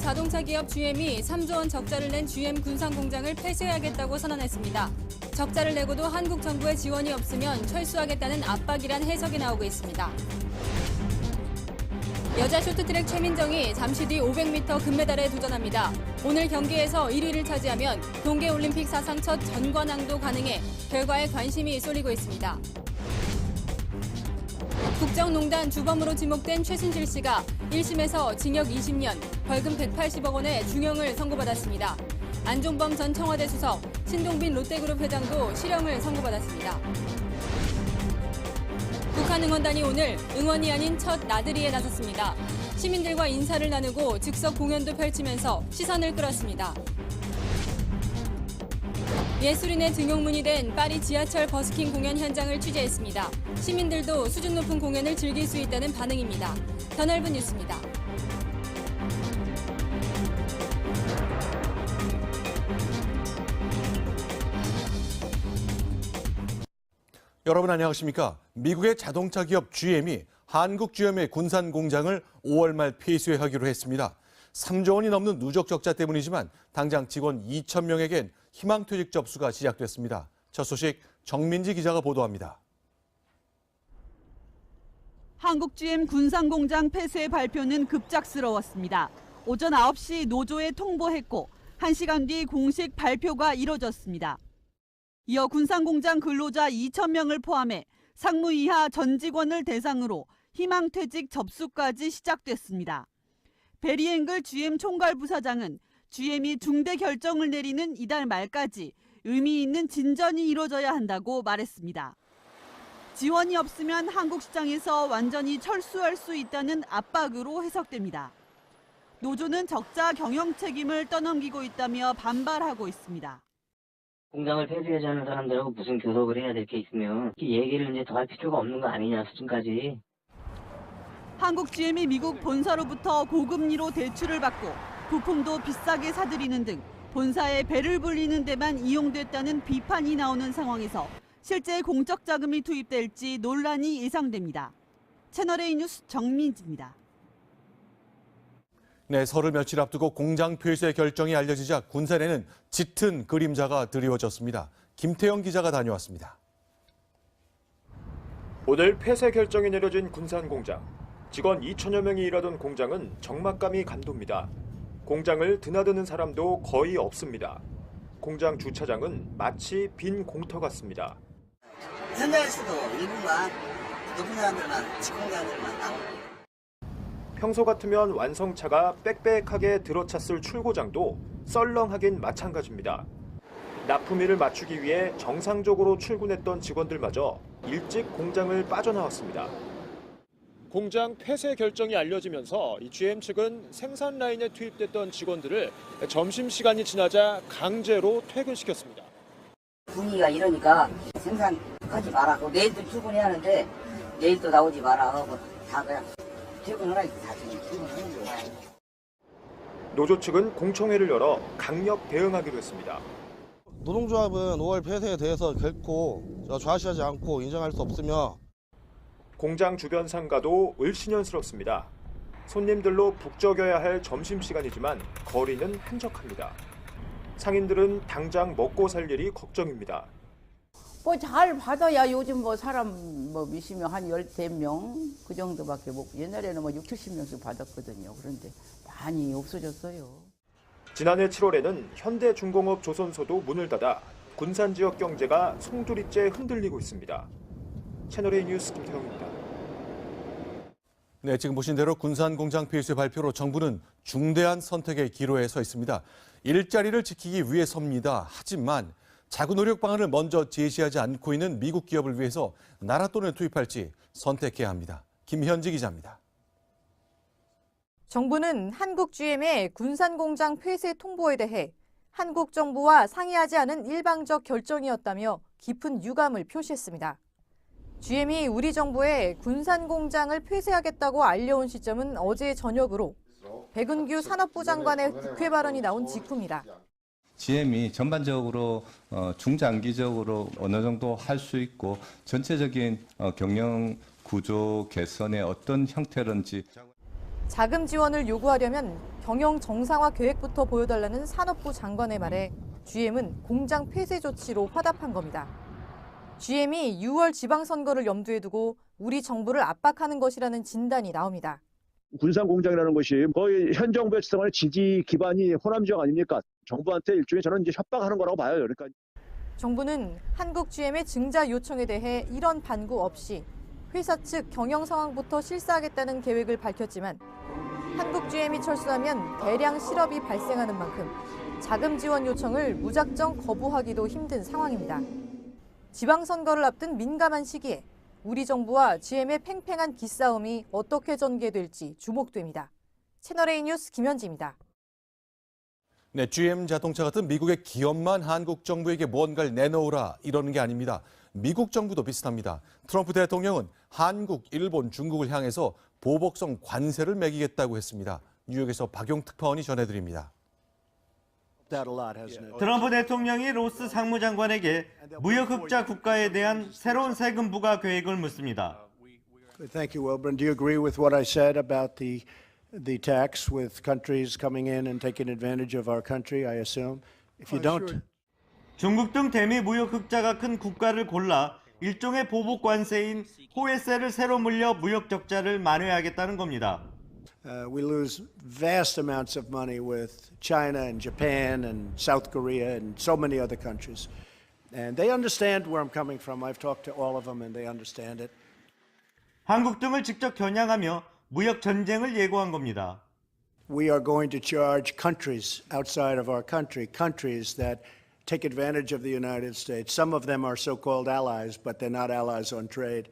자동차 기업 GM이 3조 원 적자를 낸 GM 군산 공장을 폐쇄하겠다고 선언했습니다. 적자를 내고도 한국 정부의 지원이 없으면 철수하겠다는 압박이란 해석이 나오고 있습니다. 여자 쇼트트랙 최민정이 잠시 뒤 500m 금메달에 도전합니다. 오늘 경기에서 1위를 차지하면 동계올림픽 사상 첫 전관왕도 가능해 결과에 관심이 쏠리고 있습니다. 국정농단 주범으로 지목된 최순실 씨가 1심에서 징역 20년, 벌금 180억 원의 중형을 선고받았습니다. 안종범 전 청와대 수석, 신동빈 롯데그룹 회장도 실형을 선고받았습니다. 북한 응원단이 오늘 응원이 아닌 첫 나들이에 나섰습니다. 시민들과 인사를 나누고 즉석 공연도 펼치면서 시선을 끌었습니다. 예술인의 등용문이 된 파리 지하철 버스킹 공연 현장을 취재했습니다. 시민들도 수준 높은 공연을 즐길 수 있다는 반응입니다. 더 넓은 뉴스입니다. 여러분 안녕하십니까? 미국의 자동차 기업 GM이 한국 GM의 군산 공장을 5월 말 폐쇄하기로 했습니다. 3조 원이 넘는 누적 적자 때문이지만 당장 직원 2천 명에겐 희망퇴직 접수가 시작됐습니다. 첫 소식 정민지 기자가 보도합니다. 한국 GM 군산 공장 폐쇄 발표는 급작스러웠습니다. 오전 9시 노조에 통보했고 1시간 뒤 공식 발표가 이뤄졌습니다. 이어 군산 공장 근로자 2천 명을 포함해 상무 이하 전 직원을 대상으로 희망퇴직 접수까지 시작됐습니다. 베리앵글 GM 총괄부사장은 GM이 중대 결정을 내리는 이달 말까지 의미 있는 진전이 이뤄져야 한다고 말했습니다. 지원이 없으면 한국 시장에서 완전히 철수할 수 있다는 압박으로 해석됩니다. 노조는 적자 경영 책임을 떠넘기고 있다며 반발하고 있습니다. 공장을 폐쇄하자는 사람들하고 무슨 교섭을 해야 될 게 있으면 얘기를 이제 더 할 필요가 없는 거 아니냐 수준까지. 한국 GM이 미국 본사로부터 고금리로 대출을 받고 부품도 비싸게 사들이는 등 본사에 배를 불리는 데만 이용됐다는 비판이 나오는 상황에서 실제 공적 자금이 투입될지 논란이 예상됩니다. 채널A 뉴스 정민지입니다. 네, 설을 며칠 앞두고 공장 폐쇄 결정이 알려지자 군산에는 짙은 그림자가 드리워졌습니다. 김태영 기자가 다녀왔습니다. 오늘 폐쇄 결정이 내려진 군산 공장. 직원 2천여 명이 일하던 공장은 적막감이 감돕니다. 공장을 드나드는 사람도 거의 없습니다. 공장 주차장은 마치 빈 공터 같습니다. 현장에서도 일부만 높은 사람들만 직공장들만 나오고. 평소 같으면 완성차가 빽빽하게 들어찼을 출고장도 썰렁하긴 마찬가지입니다. 납품일을 맞추기 위해 정상적으로 출근했던 직원들마저 일찍 공장을 빠져나왔습니다. 공장 폐쇄 결정이 알려지면서 GM 측은 생산 라인에 투입됐던 직원들을 점심시간이 지나자 강제로 퇴근시켰습니다. 분위기가 이러니까 생산하지 마라. 내일도 출근해야 하는데 내일도 나오지 마라 하고 다 그냥 퇴근을 하니까 다 퇴근하는 거야. 노조 측은 공청회를 열어 강력 대응하기로 했습니다. 노동조합은 5월 폐쇄에 대해서 결코 좌시하지 않고 인정할 수 없으며 공장 주변 상가도 을씨년스럽습니다. 손님들로 북적여야 할 점심시간이지만 거리는 한적합니다. 상인들은 당장 먹고 살 일이 걱정입니다. 뭐 잘 받아야 요즘 뭐 사람 뭐 몇십명 한 13명 그 정도밖에 못. 옛날에는 뭐 60~70명씩 받았거든요. 그런데 많이 없어졌어요. 지난해 7월에는 현대중공업 조선소도 문을 닫아 군산 지역 경제가 송두리째 흔들리고 있습니다. 채널A 뉴스 김태형입니다. 네, 지금 보신 대로 군산 공장 폐쇄 발표로 정부는 중대한 선택의 기로에 서 있습니다. 일자리를 지키기 위해서입니다. 하지만 자구 노력 방안을 먼저 제시하지 않고 있는 미국 기업을 위해서 나라 돈을 투입할지 선택해야 합니다. 김현지 기자입니다. 정부는 한국 GM의 군산 공장 폐쇄 통보에 대해 한국 정부와 상의하지 않은 일방적 결정이었다며 깊은 유감을 표시했습니다. GM이 우리 정부에 군산 공장을 폐쇄하겠다고 알려온 시점은 어제 저녁으로 백은규 산업부 장관의 국회 발언이 나온 직후입니다. GM이 전반적으로 중장기적으로 어느 정도 할 수 있고 전체적인 경영 구조 개선의 어떤 형태든지 자금 지원을 요구하려면 경영 정상화 계획부터 보여달라는 산업부 장관의 말에 GM은 공장 폐쇄 조치로 화답한 겁니다. GM이 6월 지방선거를 염두에 두고 우리 정부를 압박하는 것이라는 진단이 나옵니다. 군산공장이라는 것이 거의 현 정부의 지성의 지지 기반이 호남 지역 아닙니까? 정부한테 일종의 저는 이제 협박하는 거라고 봐요. 그러니까 정부는 한국 GM의 증자 요청에 대해 이런 반구 없이 회사 측 경영 상황부터 실사하겠다는 계획을 밝혔지만 한국 GM이 철수하면 대량 실업이 발생하는 만큼 자금 지원 요청을 무작정 거부하기도 힘든 상황입니다. 지방선거를 앞둔 민감한 시기에 우리 정부와 GM의 팽팽한 기싸움이 어떻게 전개될지 주목됩니다. 채널A 뉴스 김현지입니다. 네, GM 자동차 같은 미국의 기업만 한국 정부에게 뭔가를 내놓으라 이러는 게 아닙니다. 미국 정부도 비슷합니다. 트럼프 대통령은 한국, 일본, 중국을 향해서 보복성 관세를 매기겠다고 했습니다. 뉴욕에서 박용 특파원이 전해드립니다. 트럼프 대통령이 로스 상무장관에게 무역 흑자 국가에 대한 새로운 세금 부과 계획을 묻습니다. Thank you, Wilburn. Do you agree with what I said about the tax with countries coming in and taking advantage of our country, I assume? If you don't... 중국 등 대미 무역 흑자가 큰 국가를 골라 일종의 보복 관세인 호외세를 새로 물려 무역 적자를 만회하겠다는 겁니다. We lose vast amounts of money with China and Japan and South Korea and so many other countries. And they understand where I'm coming from. I've talked to all of them and they understand it. 한국 등을 직접 겨냥하며 무역 전쟁을 예고한 겁니다. We are going to charge countries outside of our country, countries that take advantage of the United States. Some of them are so-called allies, but they're not allies on trade.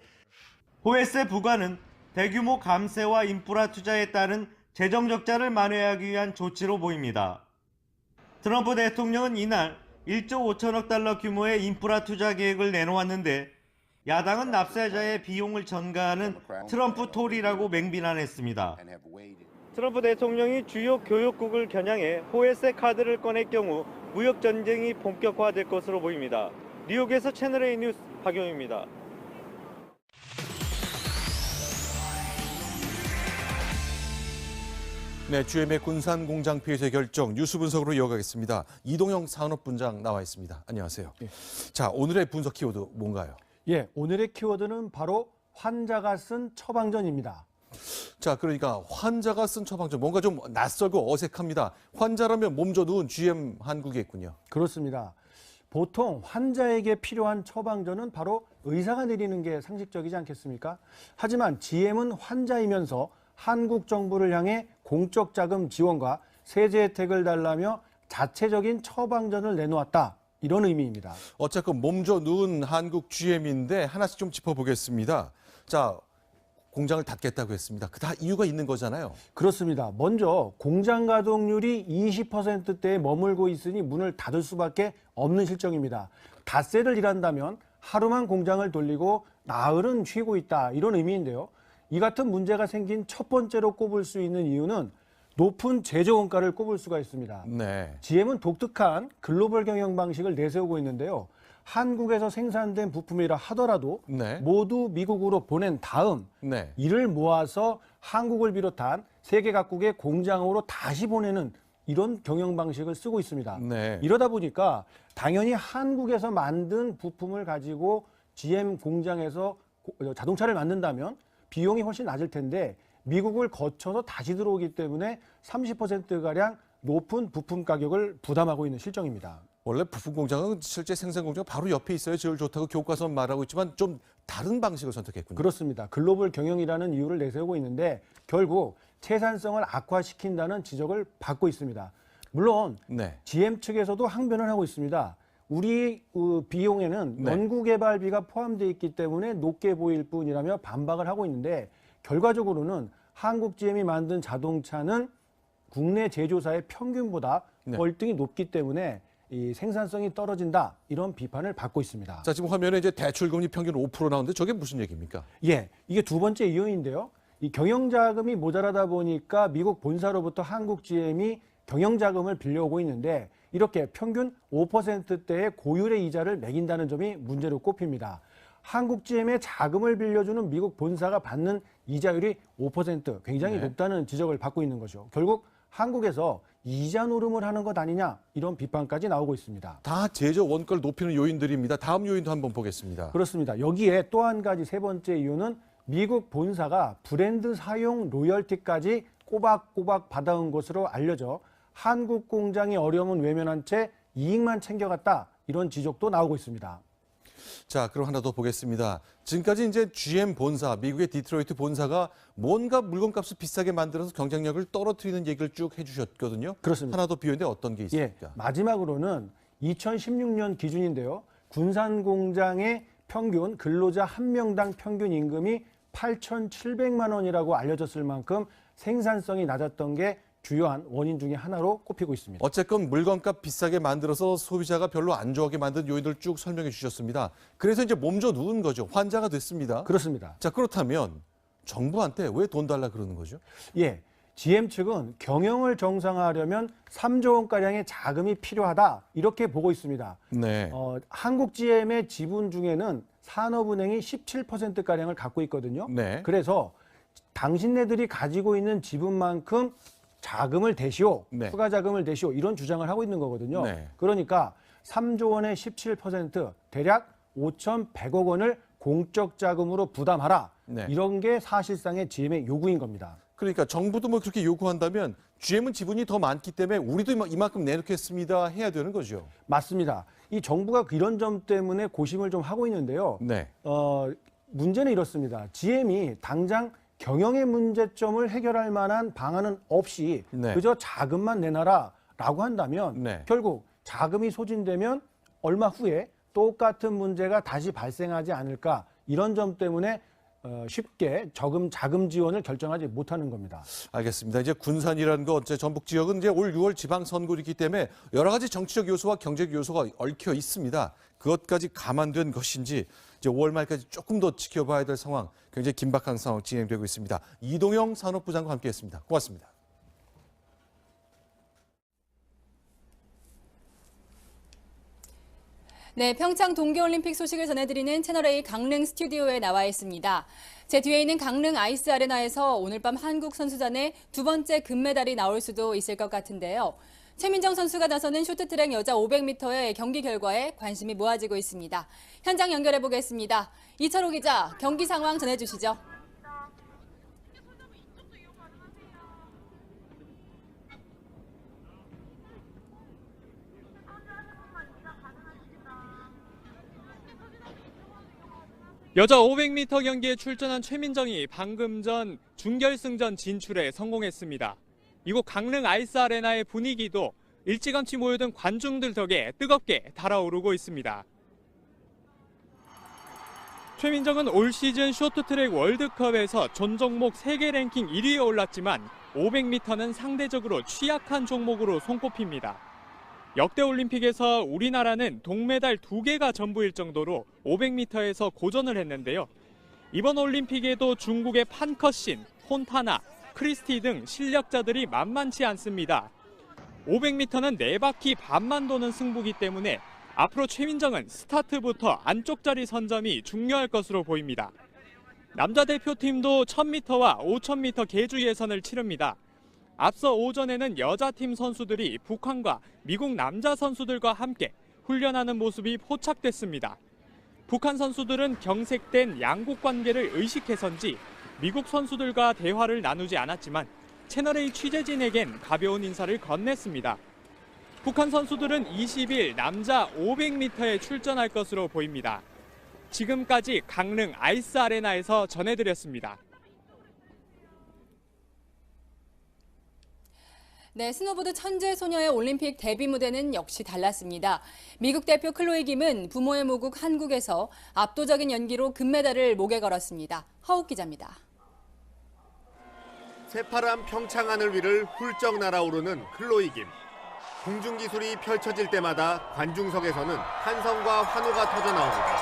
호외세 부과는 대규모 감세와 인프라 투자에 따른 재정 적자를 만회하기 위한 조치로 보입니다. 트럼프 대통령은 이날 1조 5천억 달러 규모의 인프라 투자 계획을 내놓았는데 야당은 납세자의 비용을 전가하는 트럼프 톨이라고 맹비난했습니다. 트럼프 대통령이 주요 교역국을 겨냥해 호외세 카드를 꺼낼 경우 무역 전쟁이 본격화될 것으로 보입니다. 뉴욕에서 채널A 뉴스 박용입니다. 네, GM의 군산 공장 폐쇄 결정 뉴스 분석으로 이어가겠습니다. 이동영 산업분장 나와 있습니다. 안녕하세요. 예. 자, 오늘의 분석 키워드 뭔가요? 예, 오늘의 키워드는 바로 환자가 쓴 처방전입니다. 자, 그러니까 환자가 쓴 처방전 뭔가 좀 낯설고 어색합니다. 환자라면 몸져 누운 GM 한국이겠군요. 그렇습니다. 보통 환자에게 필요한 처방전은 바로 의사가 내리는 게 상식적이지 않겠습니까? 하지만 GM은 환자이면서 한국 정부를 향해 공적 자금 지원과 세제 혜택을 달라며 자체적인 처방전을 내놓았다. 이런 의미입니다. 어쨌건 몸져 누운 한국 GM인데 하나씩 좀 짚어보겠습니다. 자, 공장을 닫겠다고 했습니다. 그 다 이유가 있는 거잖아요. 그렇습니다. 먼저 공장 가동률이 20%대에 머물고 있으니 문을 닫을 수밖에 없는 실정입니다. 닷새를 일한다면 하루만 공장을 돌리고 나흘은 쉬고 있다. 이런 의미인데요. 이 같은 문제가 생긴 첫 번째로 꼽을 수 있는 이유는 높은 제조 원가를 꼽을 수가 있습니다. 네. GM은 독특한 글로벌 경영 방식을 내세우고 있는데요. 한국에서 생산된 부품이라 하더라도 네. 모두 미국으로 보낸 다음 네. 이를 모아서 한국을 비롯한 세계 각국의 공장으로 다시 보내는 이런 경영 방식을 쓰고 있습니다. 네. 이러다 보니까 당연히 한국에서 만든 부품을 가지고 GM 공장에서 자동차를 만든다면 비용이 훨씬 낮을 텐데 미국을 거쳐서 다시 들어오기 때문에 30%가량 높은 부품 가격을 부담하고 있는 실정입니다. 원래 부품 공장은 실제 생산 공장 바로 옆에 있어야 제일 좋다고 교과서는 말하고 있지만 좀 다른 방식을 선택했군요. 그렇습니다. 글로벌 경영이라는 이유를 내세우고 있는데 결국 생산성을 악화시킨다는 지적을 받고 있습니다. 물론 네. GM 측에서도 항변을 하고 있습니다. 우리 비용에는 네. 연구개발비가 포함되어 있기 때문에 높게 보일 뿐이라며 반박을 하고 있는데 결과적으로는 한국 GM이 만든 자동차는 국내 제조사의 평균보다 네. 월등히 높기 때문에 이 생산성이 떨어진다 이런 비판을 받고 있습니다. 자, 지금 화면에 이제 대출금리 평균 5% 나오는데 저게 무슨 얘기입니까? 예, 이게 두 번째 이유인데요. 이 경영자금이 모자라다 보니까 미국 본사로부터 한국 GM이 경영자금을 빌려오고 있는데 이렇게 평균 5%대의 고율의 이자를 매긴다는 점이 문제로 꼽힙니다. 한국 GM에 자금을 빌려주는 미국 본사가 받는 이자율이 5% 굉장히 네. 높다는 지적을 받고 있는 거죠. 결국 한국에서 이자 노름을 하는 것 아니냐 이런 비판까지 나오고 있습니다. 다 제조 원가를 높이는 요인들입니다. 다음 요인도 한번 보겠습니다. 그렇습니다. 여기에 또 한 가지 세 번째 이유는 미국 본사가 브랜드 사용 로열티까지 꼬박꼬박 받아온 것으로 알려져 한국 공장의 어려움은 외면한 채 이익만 챙겨갔다 이런 지적도 나오고 있습니다. 자, 그럼 하나 더 보겠습니다. 지금까지 이제 GM 본사, 미국의 디트로이트 본사가 뭔가 물건값을 비싸게 만들어서 경쟁력을 떨어뜨리는 얘기를 쭉 해주셨거든요. 그렇습니다. 하나 더 비유인데 어떤 게 있습니까? 마지막으로는 2016년 기준인데요. 군산 공장의 평균 근로자 한 명당 평균 임금이 8,700만 원이라고 알려졌을 만큼 생산성이 낮았던 게 주요한 원인 중에 하나로 꼽히고 있습니다. 어쨌건 물건값 비싸게 만들어서 소비자가 별로 안 좋아하게 만든 요인들 쭉 설명해 주셨습니다. 그래서 이제 몸져 누운 거죠. 환자가 됐습니다. 그렇습니다. 자, 그렇다면 정부한테 왜 돈 달라 그러는 거죠? 예, GM 측은 경영을 정상화하려면 3조 원가량의 자금이 필요하다 이렇게 보고 있습니다. 네. 한국 GM의 지분 중에는 산업은행이 17%가량을 갖고 있거든요. 네. 그래서 당신네들이 가지고 있는 지분만큼 자금을 대시오, 네. 추가 자금을 대시오 이런 주장을 하고 있는 거거든요. 네. 그러니까 3조 원의 17% 대략 5,100억 원을 공적 자금으로 부담하라. 네. 이런 게 사실상의 GM의 요구인 겁니다. 그러니까 정부도 뭐 그렇게 요구한다면 GM은 지분이 더 많기 때문에 우리도 이만큼 내놓겠습니다 해야 되는 거죠. 맞습니다. 이 정부가 이런 점 때문에 고심을 좀 하고 있는데요. 네. 문제는 이렇습니다. GM이 당장 경영의 문제점을 해결할 만한 방안은 없이 네. 그저 자금만 내놔라라고 한다면 네. 결국 자금이 소진되면 얼마 후에 똑같은 문제가 다시 발생하지 않을까 이런 점 때문에 쉽게 자금 지원을 결정하지 못하는 겁니다. 알겠습니다. 이제 군산이라는 거 전북 지역은 이제 올 6월 지방선거이기 때문에 여러 가지 정치적 요소와 경제적 요소가 얽혀 있습니다. 그것까지 감안된 것인지 이제 5월 말까지 조금 더 지켜봐야 될 상황, 굉장히 긴박한 상황 진행되고 있습니다. 이동영 산업부 장관 함께했습니다. 고맙습니다. 네, 평창 동계올림픽 소식을 전해드리는 채널A 강릉 스튜디오에 나와 있습니다. 제 뒤에 있는 강릉 아이스 아레나에서 오늘 밤 한국 선수단의 두 번째 금메달이 나올 수도 있을 것 같은데요. 최민정 선수가 나서는 쇼트트랙 여자 500m의 경기 결과에 관심이 모아지고 있습니다. 현장 연결해 보겠습니다. 이철호 기자, 경기 상황 전해주시죠. 여자 500m 경기에 출전한 최민정이 방금 전 준결승전 진출에 성공했습니다. 이곳 강릉 아이스 아레나의 분위기도 일찌감치 모여든 관중들 덕에 뜨겁게 달아오르고 있습니다. 최민정은 올 시즌 쇼트트랙 월드컵에서 전 종목 세계 랭킹 1위에 올랐지만 500m는 상대적으로 취약한 종목으로 손꼽힙니다. 역대 올림픽에서 우리나라는 동메달 2개가 전부일 정도로 500m에서 고전을 했는데요. 이번 올림픽에도 중국의 판커신, 혼타나, 크리스티 등 실력자들이 만만치 않습니다. 500m는 4바퀴 반만 도는 승부기 때문에 앞으로 최민정은 스타트부터 안쪽 자리 선점이 중요할 것으로 보입니다. 남자 대표팀도 1000m와 5000m 계주 예선을 치릅니다. 앞서 오전에는 여자팀 선수들이 북한과 미국 남자 선수들과 함께 훈련하는 모습이 포착됐습니다. 북한 선수들은 경색된 양국 관계를 의식해서인지 미국 선수들과 대화를 나누지 않았지만 채널A 취재진에겐 가벼운 인사를 건넸습니다. 북한 선수들은 20일 남자 500m에 출전할 것으로 보입니다. 지금까지 강릉 아이스 아레나에서 전해드렸습니다. 네, 스노보드 천재 소녀의 올림픽 데뷔 무대는 역시 달랐습니다. 미국 대표 클로이 김은 부모의 모국 한국에서 압도적인 연기로 금메달을 목에 걸었습니다. 허욱 기자입니다. 새파란 평창 하늘 위를 훌쩍 날아오르는 클로이 김. 공중기술이 펼쳐질 때마다 관중석에서는 환성과 환호가 터져나옵니다.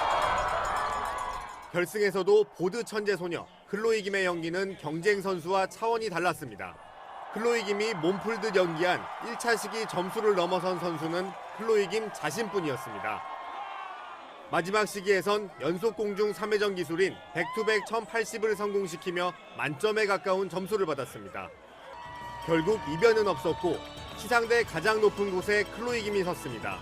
결승에서도 보드 천재 소녀 클로이 김의 연기는 경쟁 선수와 차원이 달랐습니다. 클로이 김이 몸풀듯 연기한 1차 시기 점수를 넘어선 선수는 클로이 김 자신뿐이었습니다. 마지막 시기에선 연속 공중 3회전 기술인 백투백 1080을 성공시키며 만점에 가까운 점수를 받았습니다. 결국 이변은 없었고 시상대 가장 높은 곳에 클로이 김이 섰습니다.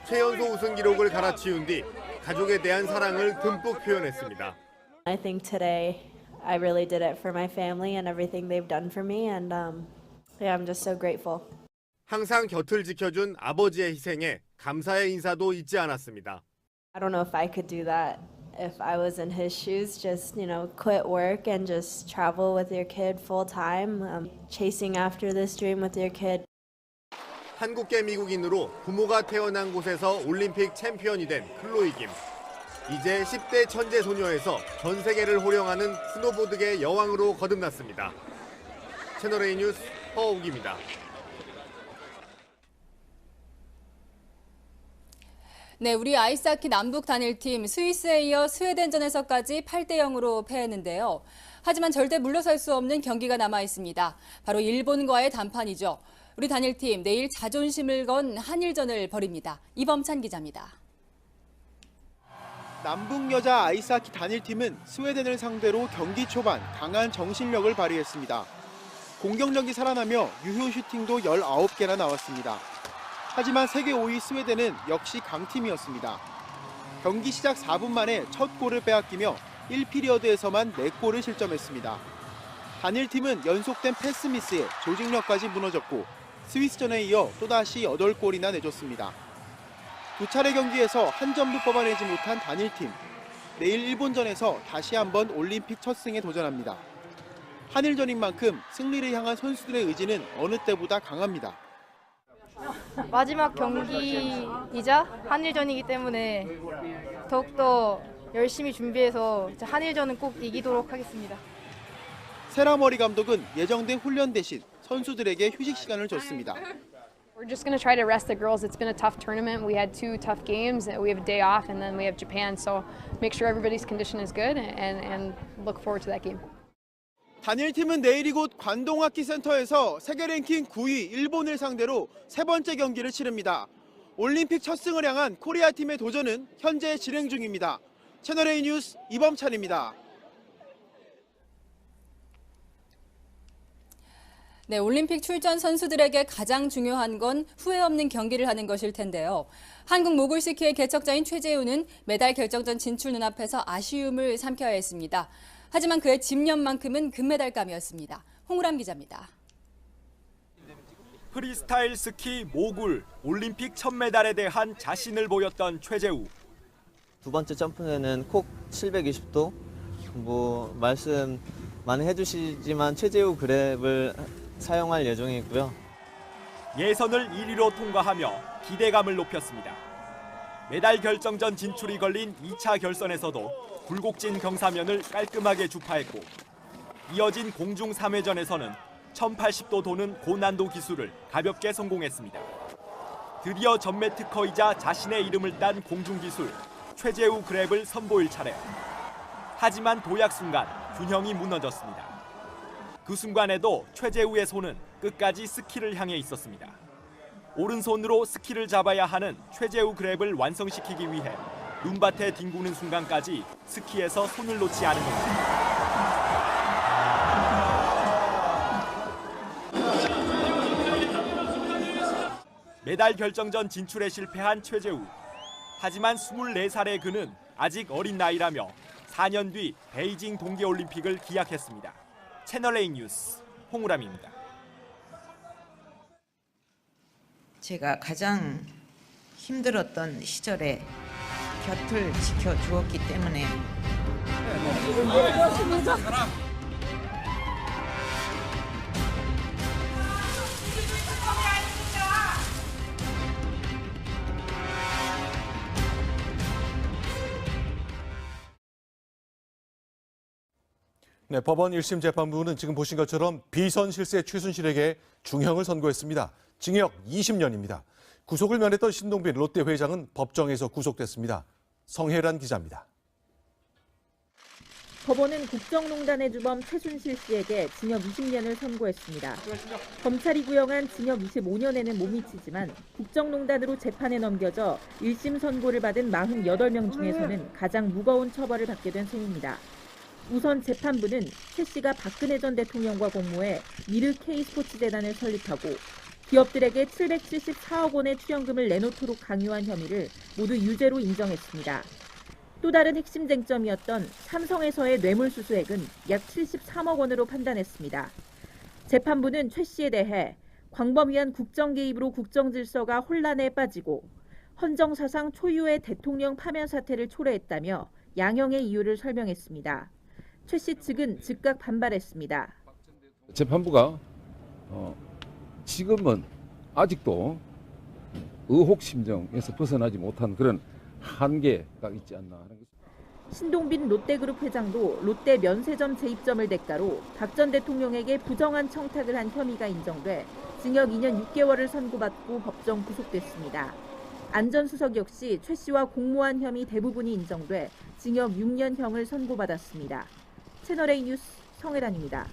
최연소 우승 기록을 갈아치운 뒤 가족에 대한 사랑을 듬뿍 표현했습니다. I think today I really did it for my family and everything they've done for me, and yeah, I'm just so grateful. 항상 곁을 지켜준 아버지의 희생에 감사의 인사도 잊지 않았습니다. I don't know if I could do that if I was in his shoes. Just, quit work and just travel with your kid full time, chasing after this dream with your kid. 한국계 미국인으로 부모가 태어난 곳에서 올림픽 챔피언이 된 클로이 김. 이제 10대 천재 소녀에서 전 세계를 호령하는 스노보드계 여왕으로 거듭났습니다. 채널A 뉴스 허욱입니다. 네, 우리 아이스하키 남북 단일팀 스위스에 이어 스웨덴전에서까지 8대 0으로 패했는데요. 하지만 절대 물러설 수 없는 경기가 남아 있습니다. 바로 일본과의 단판이죠. 우리 단일팀 내일 자존심을 건 한일전을 벌입니다. 이범찬 기자입니다. 남북 여자 아이스하키 단일팀은 스웨덴을 상대로 경기 초반 강한 정신력을 발휘했습니다. 공격력이 살아나며 유효 슈팅도 19개나 나왔습니다. 하지만 세계 5위 스웨덴은 역시 강팀이었습니다. 경기 시작 4분 만에 첫 골을 빼앗기며 1피리어드에서만 4골을 실점했습니다. 단일팀은 연속된 패스 미스에 조직력까지 무너졌고 스위스전에 이어 또다시 8골이나 내줬습니다. 두 차례 경기에서 한 점도 뽑아내지 못한 단일팀. 내일 일본전에서 다시 한번 올림픽 첫 승에 도전합니다. 한일전인 만큼 승리를 향한 선수들의 의지는 어느 때보다 강합니다. 마지막 경기이자 한일전이기 때문에 더욱더 열심히 준비해서 한일전은 꼭 이기도록 하겠습니다. 세라머리 감독은 예정된 훈련 대신 선수들에게 휴식 시간을 줬습니다. We're just going to try to rest the girls. It's been a tough tournament. We had 2 tough games. We have a day off and then we have Japan. So make sure everybody's condition is good and look forward to that game. 단일팀은 내일 이곳 관동학기 센터에서 세계 랭킹 9위 일본을 상대로 세 번째 경기를 치릅니다. 올림픽 첫 승을 향한 코리아 팀의 도전은 현재 진행 중입니다. 채널A 뉴스 이범찬입니다. 네, 올림픽 출전 선수들에게 가장 중요한 건 후회 없는 경기를 하는 것일 텐데요. 한국 모글스키의 개척자인 최재우는 메달 결정전 진출 눈앞에서 아쉬움을 삼켜야 했습니다. 하지만 그의 집념만큼은 금메달감이었습니다. 홍우람 기자입니다. 프리스타일 스키 모굴 올림픽 첫 메달에 대한 자신을 보였던 최재우. 두 번째 점프는 콕 720도. 말씀 많이 해주시지만 최재우 그랩을 사용할 예정이고요. 예선을 1위로 통과하며 기대감을 높였습니다. 메달 결정전 진출이 걸린 2차 결선에서도 굴곡진 경사면을 깔끔하게 주파했고 이어진 공중 3회전에서는 1080도 도는 고난도 기술을 가볍게 성공했습니다. 드디어 전매 특허이자 자신의 이름을 딴 공중 기술 최재우 그랩을 선보일 차례. 하지만 도약 순간 균형이 무너졌습니다. 그 순간에도 최재우의 손은 끝까지 스키를 향해 있었습니다. 오른손으로 스키를 잡아야 하는 최재우 그랩을 완성시키기 위해 눈밭에 뒹구는 순간까지 스키에서 손을 놓지 않은 겁니다. 메달 결정전 진출에 실패한 최재우. 하지만 24살의 그는 아직 어린 나이라며 4년 뒤 베이징 동계올림픽을 기약했습니다. 채널A 뉴스 홍우람입니다. 제가 가장 힘들었던 시절에 곁을 지켜주었기 때문에 네, 법원 1심 재판부는 지금 보신 것처럼 비선 실세 최순실에게 중형을 선고했습니다. 징역 20년입니다. 구속을 면했던 신동빈 롯데 회장은 법정에서 구속됐습니다. 성혜란 기자입니다. 법원은 국정농단의 주범 최순실 씨에게 징역 20년을 선고했습니다. 검찰이 구형한 징역 25년에는 못 미치지만 국정농단으로 재판에 넘겨져 1심 선고를 받은 48명 중에서는 가장 무거운 처벌을 받게 된 셈입니다. 우선 재판부는 최 씨가 박근혜 전 대통령과 공모해 미르 K스포츠재단을 설립하고 기업들에게 774억 원의 출연금을 내놓도록 강요한 혐의를 모두 유죄로 인정했습니다. 또 다른 핵심 쟁점이었던 삼성에서의 뇌물수수액은 약 73억 원으로 판단했습니다. 재판부는 최 씨에 대해 광범위한 국정 개입으로 국정 질서가 혼란에 빠지고 헌정사상 초유의 대통령 파면 사태를 초래했다며 양형의 이유를 설명했습니다. 최 씨 측은 즉각 반발했습니다. 재판부가 지금은 아직도 의혹 심정에서 벗어나지 못한 그런 한계가 있지 않나 하는 것입니다. 신동빈 롯데그룹 회장도 롯데 면세점 재입점을 대가로 박 전 대통령에게 부정한 청탁을 한 혐의가 인정돼 징역 2년 6개월을 선고받고 법정 구속됐습니다. 안 전 수석 역시 최 씨와 공모한 혐의 대부분이 인정돼 징역 6년형을 선고받았습니다. 채널A 뉴스 성혜란입니다.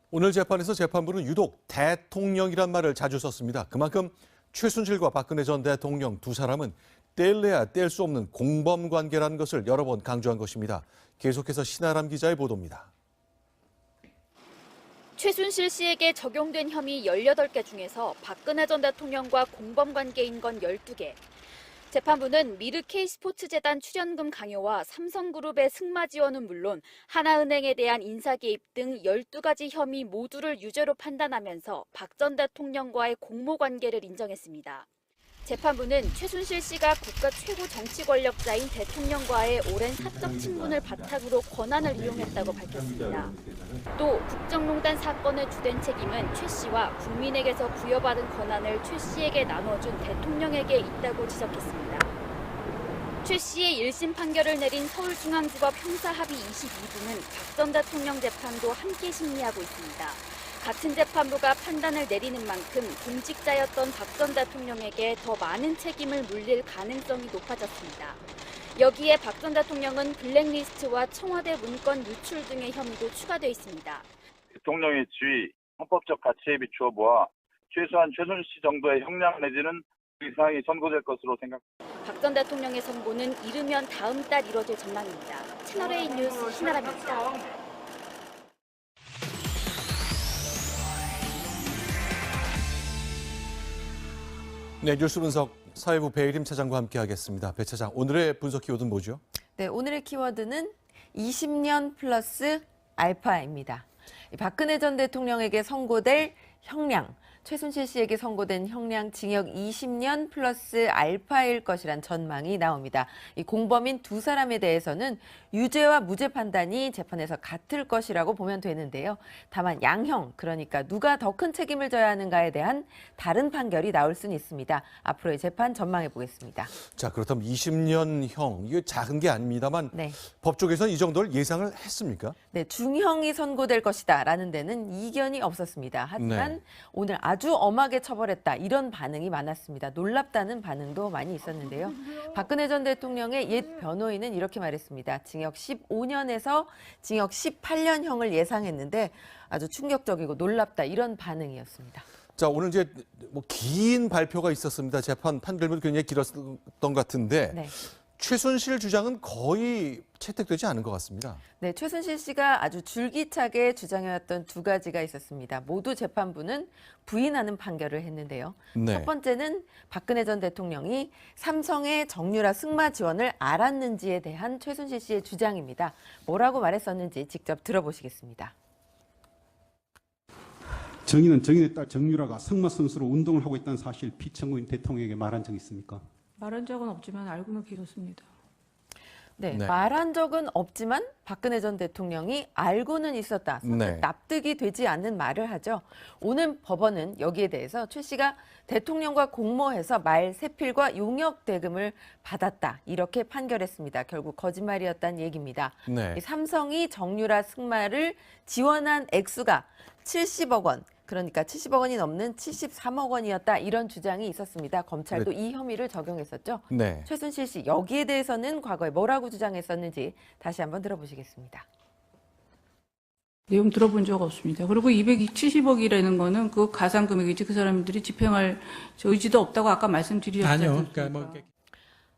오늘 재판에서 재판부는 유독 대통령이란 말을 자주 썼습니다. 그만큼 최순실과 박근혜 전 대통령 두 사람은 뗄래야 뗄 수 없는 공범 관계라는 것을 여러 번 강조한 것입니다. 계속해서 신아람 기자의 보도입니다. 최순실 씨에게 적용된 혐의 18개 중에서 박근혜 전 대통령과 공범 관계인 건 12개. 재판부는 미르 K스포츠재단 출연금 강요와 삼성그룹의 승마 지원은 물론 하나은행에 대한 인사 개입 등 12가지 혐의 모두를 유죄로 판단하면서 박 전 대통령과의 공모 관계를 인정했습니다. 재판부는 최순실 씨가 국가 최고 정치 권력자인 대통령과의 오랜 사적 친분을 바탕으로 권한을 이용했다고 밝혔습니다. 또 국정농단 사건의 주된 책임은 최 씨와 국민에게서 부여받은 권한을 최 씨에게 나눠준 대통령에게 있다고 지적했습니다. 최 씨의 1심 판결을 내린 서울중앙지법 형사합의 22부는 박 전 대통령 재판도 함께 심리하고 있습니다. 같은 재판부가 판단을 내리는 만큼 공직자였던 박 전 대통령에게 더 많은 책임을 물릴 가능성이 높아졌습니다. 여기에 박 전 대통령은 블랙리스트와 청와대 문건 유출 등의 혐의도 추가돼 있습니다. 대통령의 지위, 헌법적 가치에 비추어 보아 최소한 최순실 정도의 형량 내지는 그 이상이 선고될 것으로 생각합니다. 박 전 대통령의 선고는 이르면 다음 달 이뤄질 전망입니다. 채널A 뉴스 신아람입니다. 네, 뉴스 분석 사회부 배혜림 차장과 함께하겠습니다. 배 차장, 오늘의 분석 키워드는 뭐죠? 네, 오늘의 키워드는 20년 플러스 알파입니다. 박근혜 전 대통령에게 선고될 형량, 최순실 씨에게 선고된 형량 징역 20년 플러스 알파일 것이란 전망이 나옵니다. 이 공범인 두 사람에 대해서는 유죄와 무죄 판단이 재판에서 같을 것이라고 보면 되는데요. 다만 양형, 그러니까 누가 더 큰 책임을 져야 하는가에 대한 다른 판결이 나올 수는 있습니다. 앞으로의 재판 전망해 보겠습니다. 자, 그렇다면 20년형, 이게 작은 게 아닙니다만 네. 법 쪽에서는 이 정도를 예상을 했습니까? 네, 중형이 선고될 것이다라는 데는 이견이 없었습니다. 하지만 네. 오늘 아주 엄하게 처벌했다, 이런 반응이 많았습니다. 놀랍다는 반응도 많이 있었는데요. 박근혜 전 대통령의 옛 변호인은 이렇게 말했습니다. 징역 15년에서 징역 18년형을 예상했는데 아주 충격적이고 놀랍다, 이런 반응이었습니다. 자, 오늘 이제 긴 발표가 있었습니다. 재판 판결문이 굉장히 길었던 것 같은데 네. 최순실 주장은 거의 채택되지 않은 것 같습니다. 네, 최순실 씨가 아주 줄기차게 주장해왔던 두 가지가 있었습니다. 모두 재판부는 부인하는 판결을 했는데요. 네. 첫 번째는 박근혜 전 대통령이 삼성의 정유라 승마 지원을 알았는지에 대한 최순실 씨의 주장입니다. 뭐라고 말했었는지 직접 들어보시겠습니다. 정의는 정의의 딸 정유라가 승마 선수로 운동을 하고 있다는 사실 피청구인 대통령에게 말한 적 있습니까? 말한 적은 없지만 알고는 길었습니다. 네, 네. 말한 적은 없지만 박근혜 전 대통령이 알고는 있었다. 네. 납득이 되지 않는 말을 하죠. 오늘 법원은 여기에 대해서 최 씨가 대통령과 공모해서 말 세필과 용역 대금을 받았다, 이렇게 판결했습니다. 결국 거짓말이었다는 얘기입니다. 네. 이 삼성이 정유라 승마를 지원한 액수가 70억 원, 그러니까 70억 원이 넘는 73억 원이었다, 이런 주장이 있었습니다. 검찰도 네. 이 혐의를 적용했었죠. 네. 최순실 씨, 여기에 대해서는 과거에 뭐라고 주장했었는지 다시 한번 들어보시겠습니다. 내용 들어본 적 없습니다. 그리고 270억이라는 거는 그 가상 금액이지 그 사람들이 집행할 의지도 없다고 아까 말씀드렸지 않습니까?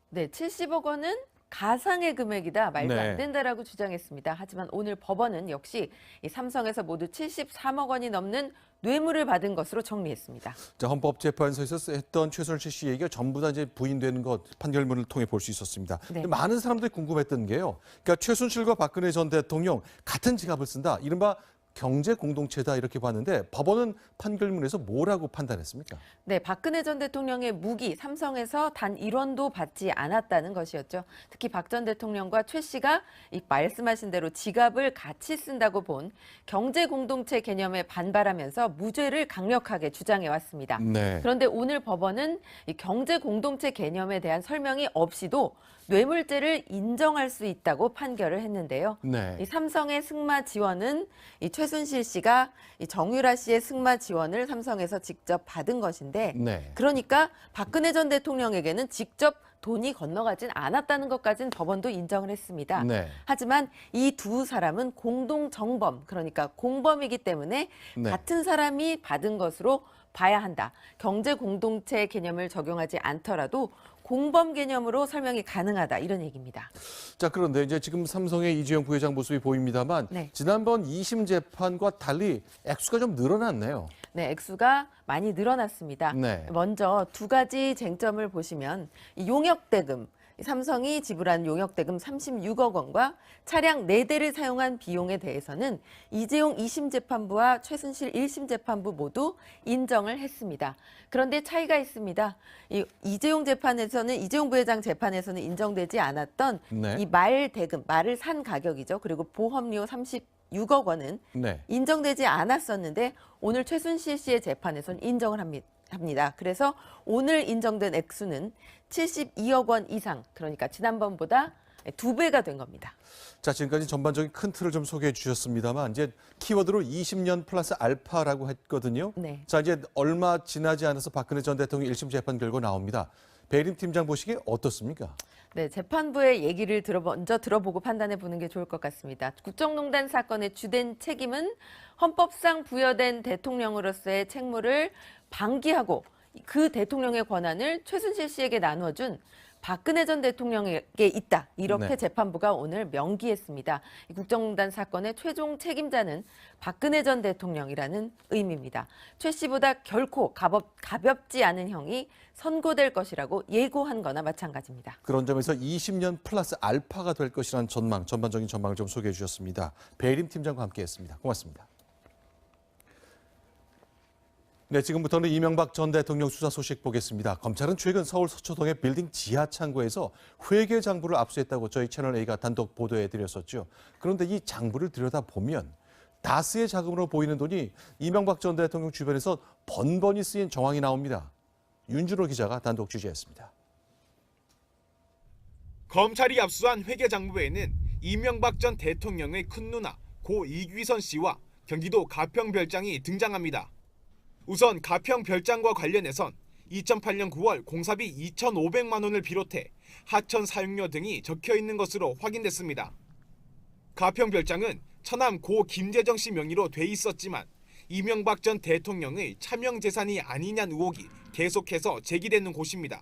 네, 70억 원은 가상의 금액이다, 말도 네. 안 된다라고 주장했습니다. 하지만 오늘 법원은 역시 이 삼성에서 모두 73억 원이 넘는 뇌물을 받은 것으로 정리했습니다. 자, 헌법재판소에서 했던 최순실 씨 얘기가 전부 다 이제 부인되는 것 판결문을 통해 볼 수 있었습니다. 네. 많은 사람들이 궁금했던 게요. 그러니까 최순실과 박근혜 전 대통령 같은 지갑을 쓴다. 이른바 경제 공동체다 이렇게 봤는데 법원은 판결문에서 뭐라고 판단했습니까? 네, 박근혜 전 대통령의 무기 삼성에서 단 1원도 받지 않았다는 것이었죠. 특히 박 전 대통령과 최 씨가 이 말씀하신 대로 지갑을 같이 쓴다고 본 경제 공동체 개념에 반발하면서 무죄를 강력하게 주장해 왔습니다. 네. 그런데 오늘 법원은 이 경제 공동체 개념에 대한 설명이 없이도 뇌물죄를 인정할 수 있다고 판결을 했는데요. 네. 이 삼성의 승마 지원은 이 최순실 씨가 이 정유라 씨의 승마 지원을 삼성에서 직접 받은 것인데, 네. 그러니까 박근혜 전 대통령에게는 직접 돈이 건너가진 않았다는 것까지는 법원도 인정을 했습니다. 네. 하지만 이 두 사람은 공동 정범, 그러니까 공범이기 때문에 네. 같은 사람이 받은 것으로 봐야 한다. 경제 공동체 개념을 적용하지 않더라도 공범 개념으로 설명이 가능하다, 이런 얘기입니다. 자, 그런데 이제 지금 삼성의 이재용 부회장 모습이 보입니다만 네. 지난번 2심 재판과 달리 액수가 좀 늘어났네요. 네, 액수가 많이 늘어났습니다. 네. 먼저 두 가지 쟁점을 보시면 이 용역대금, 삼성이 지불한 용역대금 36억 원과 차량 4대를 사용한 비용에 대해서는 이재용 2심 재판부와 최순실 1심 재판부 모두 인정을 했습니다. 그런데 차이가 있습니다. 이재용 부회장 재판에서는 인정되지 않았던 네. 이 말 대금, 말을 산 가격이죠. 그리고 보험료 36억 원은 네. 인정되지 않았었는데 오늘 최순실 씨의 재판에서는 인정을 합니다. 그래서 오늘 인정된 액수는 72억 원 이상, 그러니까 지난번보다 2배가 된 겁니다. 자, 지금까지 전반적인 큰 틀을 좀 소개해 주셨습니다만 이제 키워드로 20년 플러스 알파라고 했거든요. 네. 자, 이제 얼마 지나지 않아서 박근혜 전 대통령 1심 재판 결과 나옵니다. 배림 팀장 보시기에 어떻습니까? 네, 재판부의 얘기를 먼저 들어보고 판단해 보는 게 좋을 것 같습니다. 국정농단 사건의 주된 책임은 헌법상 부여된 대통령으로서의 책무를 방기하고 그 대통령의 권한을 최순실 씨에게 나눠준 박근혜 전 대통령에게 있다. 이렇게 네. 재판부가 오늘 명기했습니다. 이 국정농단 사건의 최종 책임자는 박근혜 전 대통령이라는 의미입니다. 최 씨보다 결코 가볍지 않은 형이 선고될 것이라고 예고한 거나 마찬가지입니다. 그런 점에서 20년 플러스 알파가 될 것이라는 전반적인 전망을 좀 소개해 주셨습니다. 배림 팀장과 함께했습니다. 고맙습니다. 네, 지금부터는 이명박 전 대통령 수사 소식 보겠습니다. 검찰은 최근 서울 서초동의 빌딩 지하 창고에서 회계 장부를 압수했다고 저희 채널A가 단독 보도해드렸었죠. 그런데 이 장부를 들여다보면 다스의 자금으로 보이는 돈이 이명박 전 대통령 주변에서 번번이 쓰인 정황이 나옵니다. 윤준호 기자가 단독 취재했습니다. 검찰이 압수한 회계 장부에는 이명박 전 대통령의 큰 누나 고 이귀선 씨와 경기도 가평 별장이 등장합니다. 우선 가평 별장과 관련해선 2008년 9월 공사비 2,500만 원을 비롯해 하천 사용료 등이 적혀 있는 것으로 확인됐습니다. 가평 별장은 처남 고 김재정 씨 명의로 돼 있었지만 이명박 전 대통령의 차명 재산이 아니냐는 의혹이 계속해서 제기되는 곳입니다.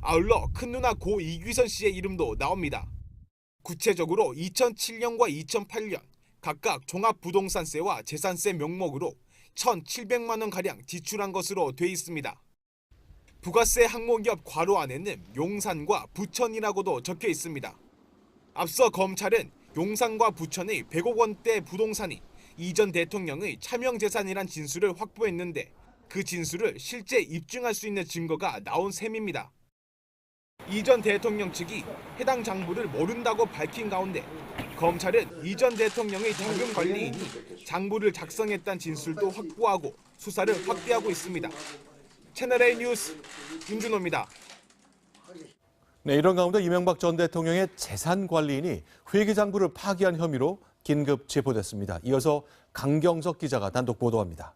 아울러 큰 누나 고 이귀선 씨의 이름도 나옵니다. 구체적으로 2007년과 2008년 각각 종합부동산세와 재산세 명목으로 1,700만 원가량 지출한 것으로 돼 있습니다. 부가세 항목 옆 괄호 안에는 용산과 부천이라고도 적혀 있습니다. 앞서 검찰은 용산과 부천의 100억 원대 부동산이 이 전 대통령의 차명 재산이란 진술을 확보했는데 그 진술을 실제 입증할 수 있는 증거가 나온 셈입니다. 이 전 대통령 측이 해당 장부를 모른다고 밝힌 가운데 검찰은 이 전 대통령의 자금 관리인이 장부를 작성했다는 진술도 확보하고 수사를 확대하고 있습니다. 채널A 뉴스 윤준호입니다. 네, 이런 가운데 이명박 전 대통령의 재산 관리인이 회계 장부를 파기한 혐의로 긴급 체포됐습니다. 이어서 강경석 기자가 단독 보도합니다.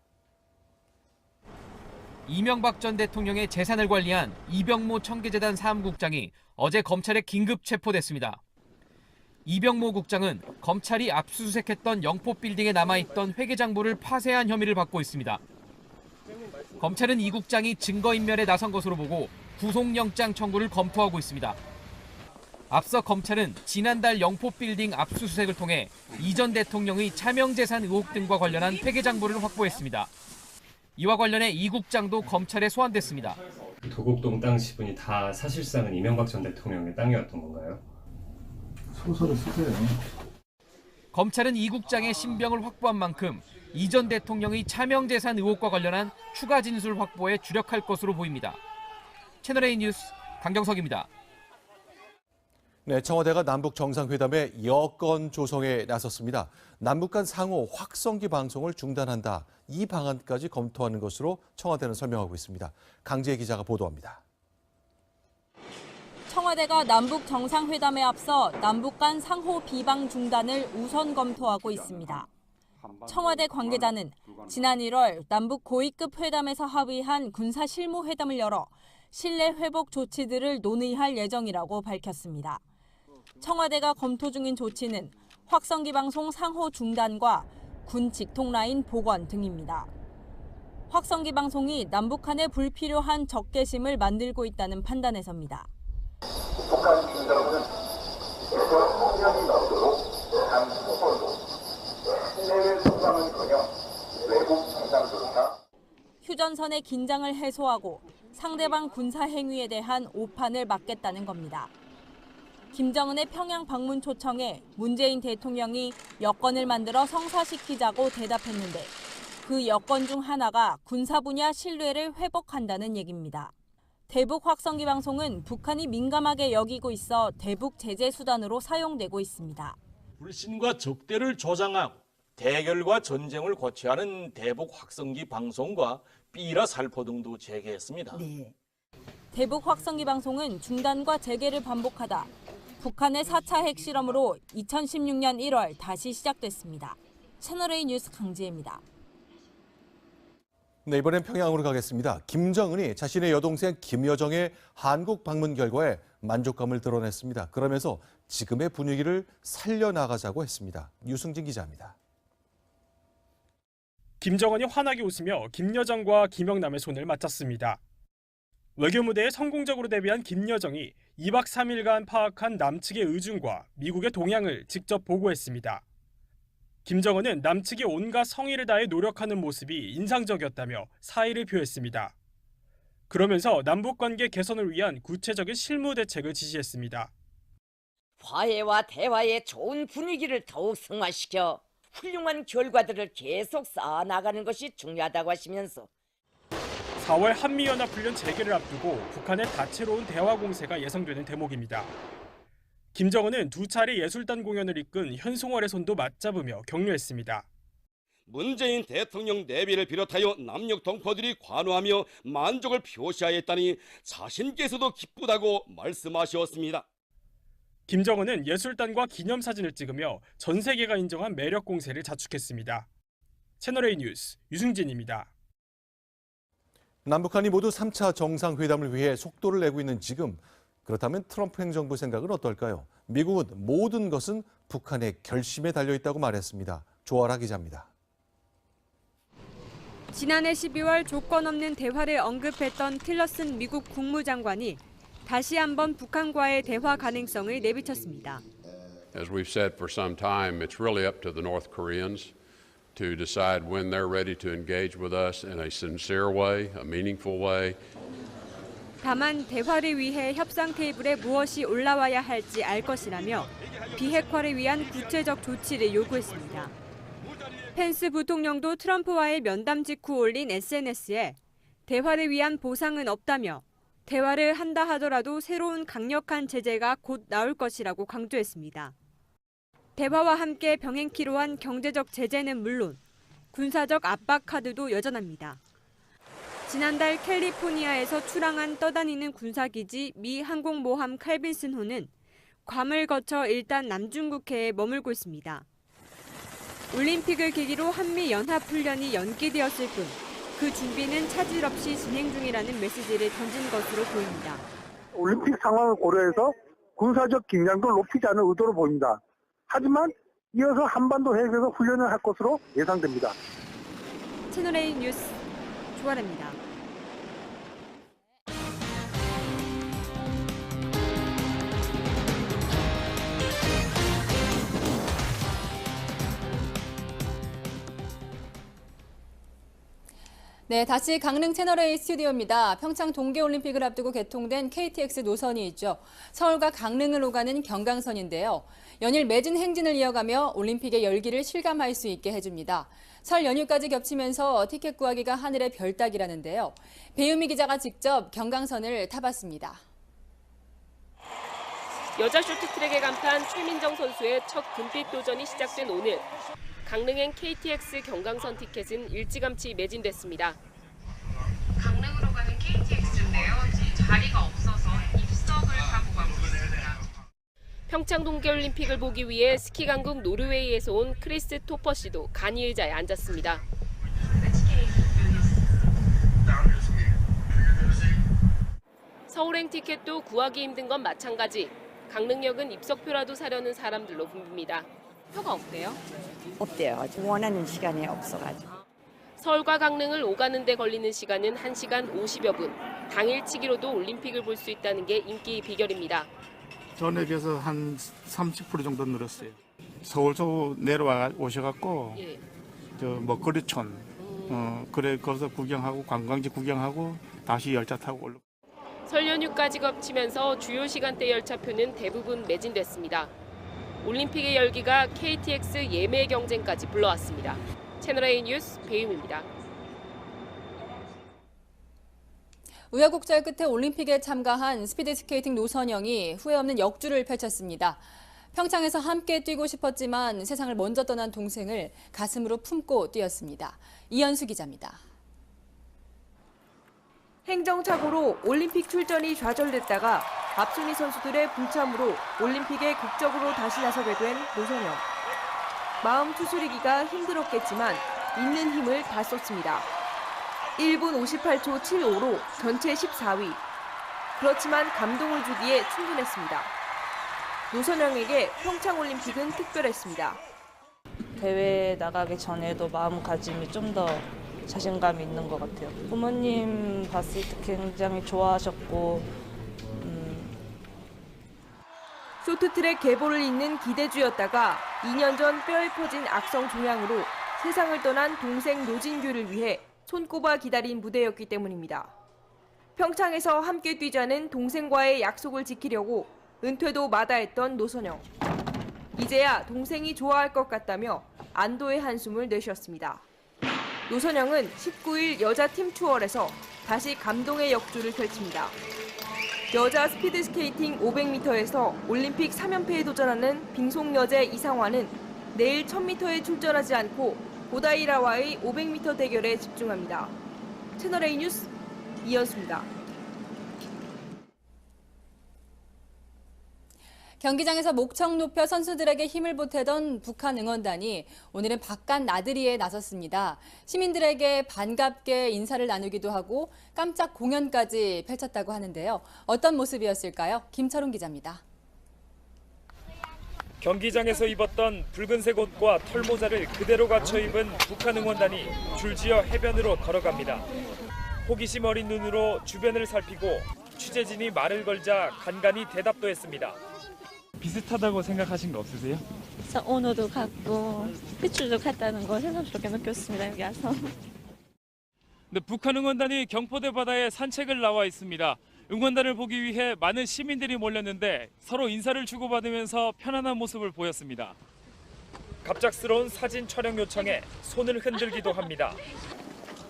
이명박 전 대통령의 재산을 관리한 이병모 청계재단 사무국장이 어제 검찰에 긴급 체포됐습니다. 이병모 국장은 검찰이 압수수색했던 영포빌딩에 남아있던 회계장부를 파쇄한 혐의를 받고 있습니다. 검찰은 이 국장이 증거인멸에 나선 것으로 보고 구속영장 청구를 검토하고 있습니다. 앞서 검찰은 지난달 영포빌딩 압수수색을 통해 이 전 대통령의 차명재산 의혹 등과 관련한 회계장부를 확보했습니다. 이와 관련해 이 국장도 검찰에 소환됐습니다. 도곡동 땅 지분이 다 사실상은 이명박 전 대통령의 땅이었던 건가요? 소설을 쓰세요. 검찰은 이 국장의 신병을 확보한 만큼 이 전 대통령의 차명재산 의혹과 관련한 추가 진술 확보에 주력할 것으로 보입니다. 채널A 뉴스 강경석입니다. 네, 청와대가 남북 정상회담의 여건 조성에 나섰습니다. 남북 간 상호 확성기 방송을 중단한다. 이 방안까지 검토하는 것으로 청와대는 설명하고 있습니다. 강지혜 기자가 보도합니다. 청와대가 남북 정상회담에 앞서 남북 간 상호 비방 중단을 우선 검토하고 있습니다. 청와대 관계자는 지난 1월 남북 고위급 회담에서 합의한 군사 실무 회담을 열어 신뢰 회복 조치들을 논의할 예정이라고 밝혔습니다. 청와대가 검토 중인 조치는 확성기 방송 상호 중단과 군 직통라인 복원 등입니다. 확성기 방송이 남북 간의 불필요한 적개심을 만들고 있다는 판단에서입니다. 북한 김정은은 폭력이 넘도록 한 후보로 해외 소방은커녕 외국 정상조사 휴전선의 긴장을 해소하고 상대방 군사 행위에 대한 오판을 막겠다는 겁니다. 김정은의 평양 방문 초청에 문재인 대통령이 여건을 만들어 성사시키자고 대답했는데 그 여건 중 하나가 군사 분야 신뢰를 회복한다는 얘기입니다. 대북 확성기 방송은 북한이 민감하게 여기고 있어 대북 제재 수단으로 사용되고 있습니다. 불신과 적대를 조장하고 대결과 전쟁을 고취하는 대북 확성기 방송과 삐라 살포 등도 재개했습니다. 대북 확성기 방송은 중단과 재개를 반복하다 북한의 4차 핵실험으로 2016년 1월 다시 시작됐습니다. 채널A 뉴스 강지혜입니다. 네, 이번엔 평양으로 가겠습니다. 김정은이 자신의 여동생 김여정의 한국 방문 결과에 만족감을 드러냈습니다. 그러면서 지금의 분위기를 살려나가자고 했습니다. 유승진 기자입니다. 김정은이 환하게 웃으며 김여정과 김영남의 손을 맞잡습니다. 외교 무대에 성공적으로 데뷔한 김여정이 2박 3일간 파악한 남측의 의중과 미국의 동향을 직접 보고했습니다. 김정은은 남측이 온갖 성의를 다해 노력하는 모습이 인상적이었다며 사의를 표했습니다. 그러면서 남북관계 개선을 위한 구체적인 실무 대책을 지시했습니다. 화해와 대화의 좋은 분위기를 더욱 승화시켜 훌륭한 결과들을 계속 쌓아나가는 것이 중요하다고 하시면서 4월 한미연합훈련 재개를 앞두고 북한의 다채로운 대화 공세가 예상되는 대목입니다. 김정은은 두 차례 예술단 공연을 이끈 현송월의 손도 맞잡으며 격려했습니다. 문재인 대통령 내비를 비롯하여 남녘 동포들이 관우하며 만족을 표시하였다니 자신께서도 기쁘다고 말씀하셨습니다. 김정은은 예술단과 기념사진을 찍으며 전 세계가 인정한 매력 공세를 자축했습니다. 채널A 뉴스 유승진입니다. 남북한이 모두 3차 정상회담을 위해 속도를 내고 있는 지금, 그렇다면 트럼프 행정부 생각은 어떨까요? 미국은 모든 것은 북한의 결심에 달려있다고 말했습니다. 조아라 기자입니다. 지난해 12월 조건 없는 대화를 언급했던 틸러슨 미국 국무장관이 다시 한번 북한과의 대화 가능성을 내비쳤습니다. As we've said for some time, it's really up to the North Koreans to decide when they're ready to engage with us in a sincere way, a meaningful way. 다만 대화를 위해 협상 테이블에 무엇이 올라와야 할지 알 것이라며 비핵화를 위한 구체적 조치를 요구했습니다. 펜스 부통령도 트럼프와의 면담 직후 올린 SNS에 대화를 위한 보상은 없다며 대화를 한다 하더라도 새로운 강력한 제재가 곧 나올 것이라고 강조했습니다. 대화와 함께 병행키로 한 경제적 제재는 물론 군사적 압박 카드도 여전합니다. 지난달 캘리포니아에서 출항한 떠다니는 군사기지 미 항공모함 칼빈슨호는 괌을 거쳐 일단 남중국해에 머물고 있습니다. 올림픽을 계기로 한미연합훈련이 연기되었을 뿐 그 준비는 차질 없이 진행 중이라는 메시지를 던진 것으로 보입니다. 올림픽 상황을 고려해서 군사적 긴장도 높이지 않은 의도로 보입니다. 하지만 이어서 한반도 해역에서 훈련을 할 것으로 예상됩니다. 채널A 뉴스 조아라입니다. 네, 다시 강릉 채널A 스튜디오입니다. 평창 동계올림픽을 앞두고 개통된 KTX 노선이 있죠. 서울과 강릉을 오가는 경강선인데요. 연일 매진 행진을 이어가며 올림픽의 열기를 실감할 수 있게 해줍니다. 설 연휴까지 겹치면서 티켓 구하기가 하늘의 별 따기라는데요. 배유미 기자가 직접 경강선을 타봤습니다. 여자 쇼트트랙의 간판 최민정 선수의 첫 금빛 도전이 시작된 오늘. 강릉행 KTX 경강선 티켓은 일찌감치 매진됐습니다. 강릉으로 가는 KTX인데요. 자리가 없어서 입석을 하고 가고 있습니다. 평창 동계올림픽을 보기 위해 스키 강국 노르웨이에서 온 크리스 토퍼 씨도 간이 의자에 앉았습니다. 서울행 티켓도 구하기 힘든 건 마찬가지. 강릉역은 입석표라도 사려는 사람들로 붐빕니다. 표가 없대요? 없대요. 원하는 시간이 없어가지고. 서울과 강릉을 오가는 데 걸리는 시간은 1시간 50여 분. 당일치기로도 올림픽을 볼 수 있다는 게 인기 비결입니다. 전에 비해서 한 30% 정도 늘었어요. 서울서 내려와 오셔갖고 저 먹거리촌 그래 거기서 구경하고 관광지 구경하고 다시 열차 타고 올라. 설 연휴까지 겹치면서 주요 시간대 열차표는 대부분 매진됐습니다. 올림픽의 열기가 KTX 예매 경쟁까지 불러왔습니다. 채널A 뉴스 배유미입니다. 우여곡절 끝에 올림픽에 참가한 스피드스케이팅 노선영이 후회 없는 역주를 펼쳤습니다. 평창에서 함께 뛰고 싶었지만 세상을 먼저 떠난 동생을 가슴으로 품고 뛰었습니다. 이현수 기자입니다. 행정착오로 올림픽 출전이 좌절됐다가 앞순위 선수들의 불참으로 올림픽에 극적으로 다시 나서게 된 노선영. 마음 추스리기가 힘들었겠지만 있는 힘을 다 썼습니다. 1분 58초 75로 전체 14위. 그렇지만 감동을 주기에 충분했습니다. 노선영에게 평창올림픽은 특별했습니다. 대회에 나가기 전에도 마음가짐이 좀 더 자신감이 있는 것 같아요. 부모님 봤을 때 굉장히 좋아하셨고 쇼트트랙 계보를 잇는 기대주였다가 2년 전 뼈에 퍼진 악성 종양으로 세상을 떠난 동생 노진규를 위해 손꼽아 기다린 무대였기 때문입니다. 평창에서 함께 뛰자는 동생과의 약속을 지키려고 은퇴도 마다했던 노선영. 이제야 동생이 좋아할 것 같다며 안도의 한숨을 내쉬었습니다. 노선영은 19일 여자 팀 투어에서 다시 감동의 역주를 펼칩니다. 여자 스피드스케이팅 500m에서 올림픽 3연패에 도전하는 빙속여제 이상화는 내일 1000m에 출전하지 않고 고다이라와의 500m 대결에 집중합니다. 채널A 뉴스 이현수입니다. 경기장에서 목청 높여 선수들에게 힘을 보태던 북한 응원단이 오늘은 바깥 나들이에 나섰습니다. 시민들에게 반갑게 인사를 나누기도 하고 깜짝 공연까지 펼쳤다고 하는데요. 어떤 모습이었을까요? 김철웅 기자입니다. 경기장에서 입었던 붉은색 옷과 털모자를 그대로 갖춰 입은 북한 응원단이 줄지어 해변으로 걸어갑니다. 호기심 어린 눈으로 주변을 살피고 취재진이 말을 걸자 간간히 대답도 했습니다. 비슷하다고 생각하신 거 없으세요? 저 오늘도 갔고 피출도 갔다는 거 새삼스럽게 느꼈습니다. 여기 와서. 네, 북한 응원단이 경포대 바다에 산책을 나와 있습니다. 응원단을 보기 위해 많은 시민들이 몰렸는데 서로 인사를 주고받으면서 편안한 모습을 보였습니다. 갑작스러운 사진 촬영 요청에 손을 흔들기도 합니다.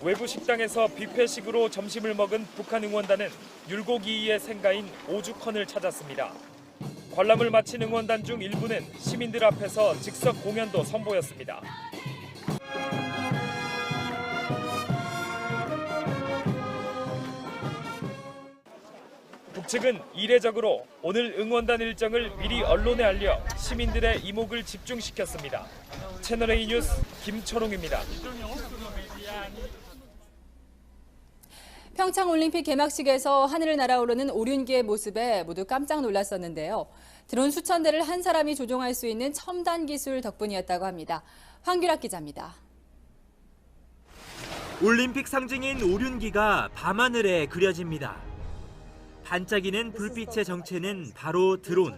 외부 식당에서 뷔페식으로 점심을 먹은 북한 응원단은 율곡이의 생가인 오죽헌을 찾았습니다. 관람을 마친 응원단 중 일부는 시민들 앞에서 즉석 공연도 선보였습니다. 북측은 이례적으로 오늘 응원단 일정을 미리 언론에 알려 시민들의 이목을 집중시켰습니다. 채널A 뉴스 김철웅입니다. 평창올림픽 개막식에서 하늘을 날아오르는 오륜기의 모습에 모두 깜짝 놀랐었는데요. 드론 수천 대를 한 사람이 조종할 수 있는 첨단 기술 덕분이었다고 합니다. 황규락 기자입니다. 올림픽 상징인 오륜기가 밤하늘에 그려집니다. 반짝이는 불빛의 정체는 바로 드론.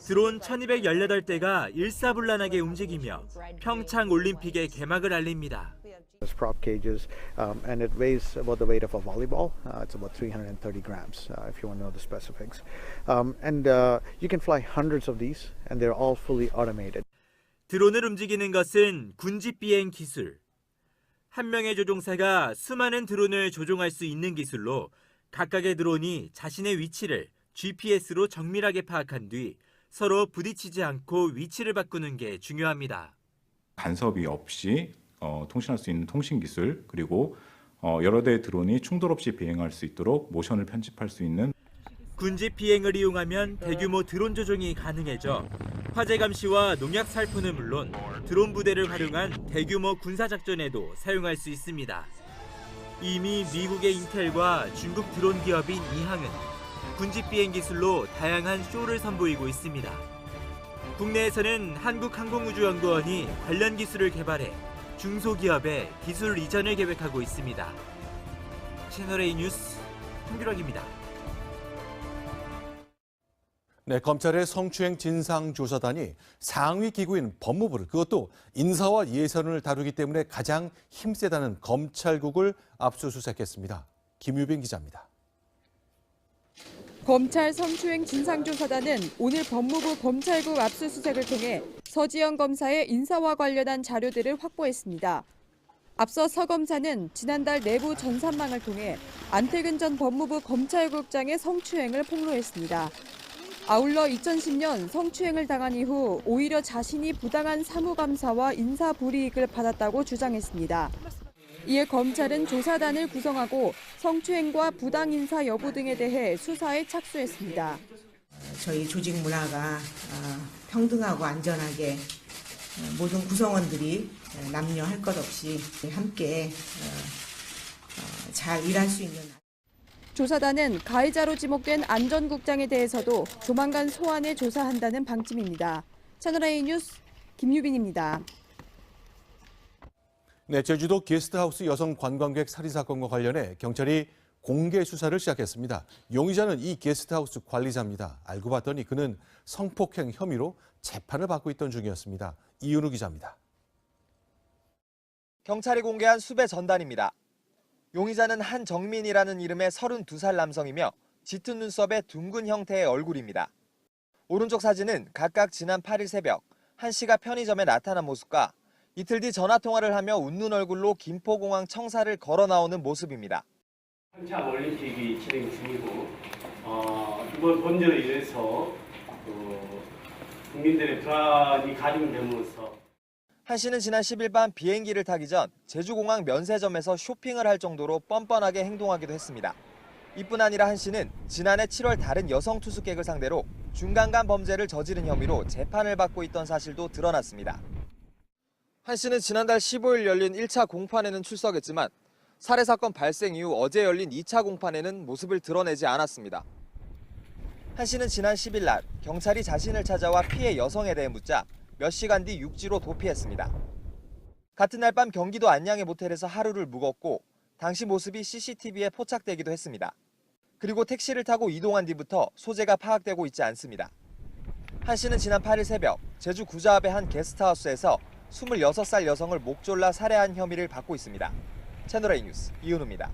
드론 1218대가 일사불란하게 움직이며 평창 올림픽의 개막을 알립니다. There's prop cages, and it weighs about the weight of a volleyball. It's about 330 grams, if you want to know the specifics. And you can fly hundreds of these, and they're all fully automated. 드론을 움직이는 것은 군집 비행 기술. 한 명의 조종사가 수많은 드론을 조종할 수 있는 기술로 각각의 드론이 자신의 위치를 GPS로 정밀하게 파악한 뒤 서로 부딪히지 않고 위치를 바꾸는 게 중요합니다. 간섭이 없이 통신할 수 있는 통신 기술, 그리고 여러 대의 드론이 충돌 없이 비행할 수 있도록 모션을 편집할 수 있는 군집 비행을 이용하면 대규모 드론 조종이 가능해져 화재 감시와 농약 살포는 물론 드론 부대를 활용한 대규모 군사작전에도 사용할 수 있습니다. 이미 미국의 인텔과 중국 드론 기업인 이항은 군집 비행 기술로 다양한 쇼를 선보이고 있습니다. 국내에서는 한국항공우주연구원이 관련 기술을 개발해 중소기업에 기술 이전을 계획하고 있습니다. 채널A 뉴스 홍규락입니다. 네, 검찰의 성추행 진상조사단이 상위 기구인 법무부를, 그것도 인사와 예산을 다루기 때문에 가장 힘세다는 검찰국을 압수수색했습니다. 김유빈 기자입니다. 검찰 성추행 진상조사단은 오늘 법무부 검찰국 압수수색을 통해 서지영 검사의 인사와 관련한 자료들을 확보했습니다. 앞서 서 검사는 지난달 내부 전산망을 통해 안태근 전 법무부 검찰국장의 성추행을 폭로했습니다. 아울러 2010년 성추행을 당한 이후 오히려 자신이 부당한 사무감사와 인사불이익을 받았다고 주장했습니다. 이에 검찰은 조사단을 구성하고 성추행과 부당인사 여부 등에 대해 수사에 착수했습니다. 저희 조직 문화가 평등하고 안전하게 모든 구성원들이 남녀 할 것 없이 함께 잘 일할 수 있는. 조사단은 가해자로 지목된 안 전 국장에 대해서도 조만간 소환해 조사한다는 방침입니다. 채널A 뉴스 김유빈입니다. 네, 제주도 게스트하우스 여성 관광객 살인 사건과 관련해 경찰이 공개 수사를 시작했습니다. 용의자는 이 게스트하우스 관리자입니다. 알고 봤더니 그는 성폭행 혐의로 재판을 받고 있던 중이었습니다. 이윤우 기자입니다. 경찰이 공개한 수배 전단입니다. 용의자는 한정민이라는 이름의 32살 남성이며 짙은 눈썹에 둥근 형태의 얼굴입니다. 오른쪽 사진은 각각 지난 8일 새벽 한 씨가 편의점에 나타난 모습과 이틀 뒤 전화통화를 하며 웃는 얼굴로 김포공항 청사를 걸어 나오는 모습입니다. 평창 올림픽이 진행 중이고 이번 본전에 의해서 국민들의 불안이 가중되면서 한 씨는 지난 10일 밤 비행기를 타기 전 제주공항 면세점에서 쇼핑을 할 정도로 뻔뻔하게 행동하기도 했습니다. 이뿐 아니라 한 씨는 지난해 7월 다른 여성 투숙객을 상대로 중간간 범죄를 저지른 혐의로 재판을 받고 있던 사실도 드러났습니다. 한 씨는 지난달 15일 열린 1차 공판에는 출석했지만 살해 사건 발생 이후 어제 열린 2차 공판에는 모습을 드러내지 않았습니다. 한 씨는 지난 10일 날 경찰이 자신을 찾아와 피해 여성에 대해 묻자 몇 시간 뒤 육지로 도피했습니다. 같은 날 밤 경기도 안양의 모텔에서 하루를 묵었고 당시 모습이 CCTV에 포착되기도 했습니다. 그리고 택시를 타고 이동한 뒤부터 소재가 파악되고 있지 않습니다. 한 씨는 지난 8일 새벽 제주 구자읍의 한 게스트하우스에서 26살 여성을 목 졸라 살해한 혐의를 받고 있습니다. 채널A 뉴스 이윤우입니다.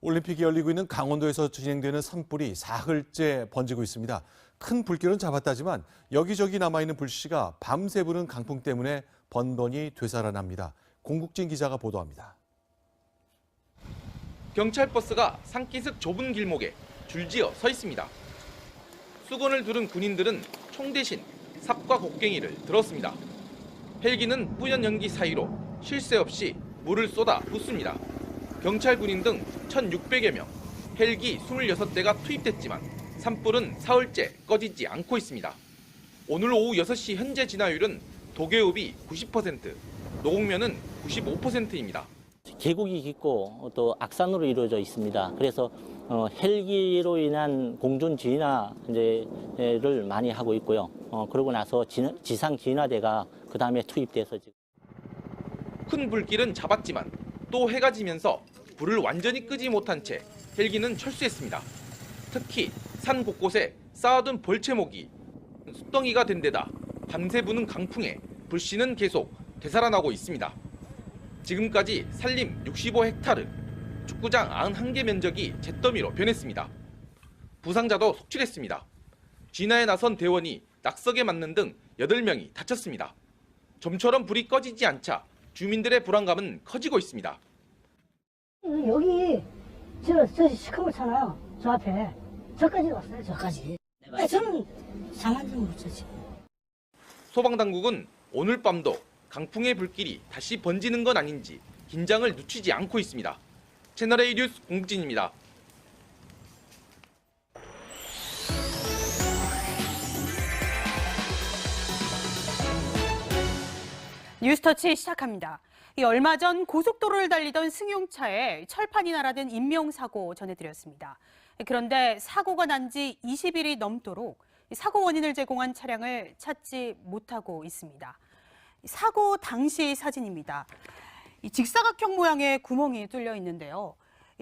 올림픽이 열리고 있는 강원도에서 진행되는 산불이 사흘째 번지고 있습니다. 큰 불길은 잡았다지만 여기저기 남아있는 불씨가 밤새 부는 강풍 때문에 번번이 되살아납니다. 공국진 기자가 보도합니다. 경찰버스가 산기슭 좁은 길목에 줄지어 서 있습니다. 수건을 두른 군인들은 총 대신 삽과 곡괭이를 들었습니다. 헬기는 뿌연 연기 사이로 쉴 새 없이 물을 쏟아 붓습니다. 경찰 군인 등 1,600여 명, 헬기 26대가 투입됐지만 산불은 사흘째 꺼지지 않고 있습니다. 오늘 오후 6시 현재 진화율은 도계읍이 90%, 노곡면은 95%입니다. 계곡이 깊고 또 악산으로 이루어져 있습니다. 그래서 헬기로 인한 공중 진화를 많이 하고 있고요. 그러고 나서 지상 진화대가 그 다음에 투입돼서 지금. 큰 불길은 잡았지만 또 해가 지면서 불을 완전히 끄지 못한 채 헬기는 철수했습니다. 특히 산 곳곳에 쌓아둔 벌채목이 숯덩이가 된 데다 밤새 부는 강풍에 불씨는 계속 되살아나고 있습니다. 지금까지 산림 65헥타르, 축구장 91개 면적이 잿더미로 변했습니다. 부상자도 속출했습니다. 진화에 나선 대원이 낙석에 맞는 등 8명이 다쳤습니다. 좀처럼 불이 꺼지지 않자 주민들의 불안감은 커지고 있습니다. 여기 저 시커멓잖아요. 저 앞에 저까지 왔어요. 저까지. 저는 상한 줄 모르지. 소방당국은 오늘 밤도 강풍의 불길이 다시 번지는 건 아닌지 긴장을 늦추지 않고 있습니다. 채널A 뉴스 공진입니다. 뉴스터치 시작합니다. 얼마 전 고속도로를 달리던 승용차에 철판이 날아든 인명사고 전해드렸습니다. 그런데 사고가 난 지 20일이 넘도록 사고 원인을 제공한 차량을 찾지 못하고 있습니다. 사고 당시 사진입니다. 직사각형 모양의 구멍이 뚫려 있는데요.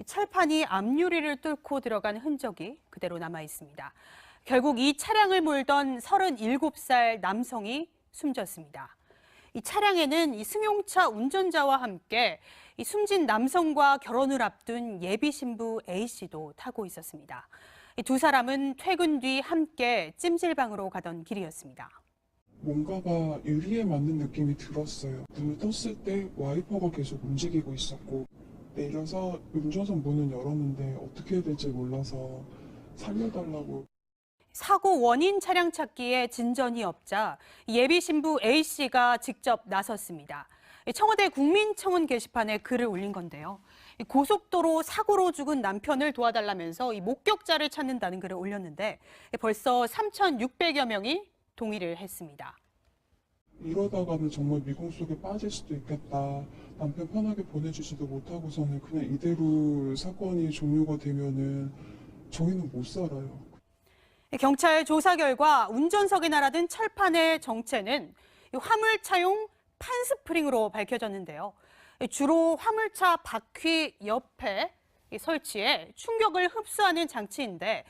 철판이 앞유리를 뚫고 들어간 흔적이 그대로 남아 있습니다. 결국 이 차량을 몰던 37살 남성이 숨졌습니다. 이 차량에는 이 승용차 운전자와 함께 이 숨진 남성과 결혼을 앞둔 예비 신부 A씨도 타고 있었습니다. 이 두 사람은 퇴근 뒤 함께 찜질방으로 가던 길이었습니다. 뭔가가 유리에 맞는 느낌이 들었어요. 눈을 떴을 때 와이퍼가 계속 움직이고 있었고 내려서 운전석 문은 열었는데 어떻게 해야 될지 몰라서 살려달라고. 사고 원인 차량 찾기에 진전이 없자 예비 신부 A씨가 직접 나섰습니다. 청와대 국민청원 게시판에 글을 올린 건데요. 고속도로 사고로 죽은 남편을 도와달라면서 이 목격자를 찾는다는 글을 올렸는데 벌써 3,600여 명이 동의를 했습니다. 이러다가는 정말 미궁 속에 빠질 수도 있겠다. 남편 편하게 보내주지도 못하고서는 그냥 이대로 사건이 종료가 되면은 저희는 못 살아요. 경찰 조사 결과 운전석에 날아든 철판의 정체는 화물차용 판스프링으로 밝혀졌는데요. 주로 화물차 바퀴 옆에 설치해 충격을 흡수하는 장치인데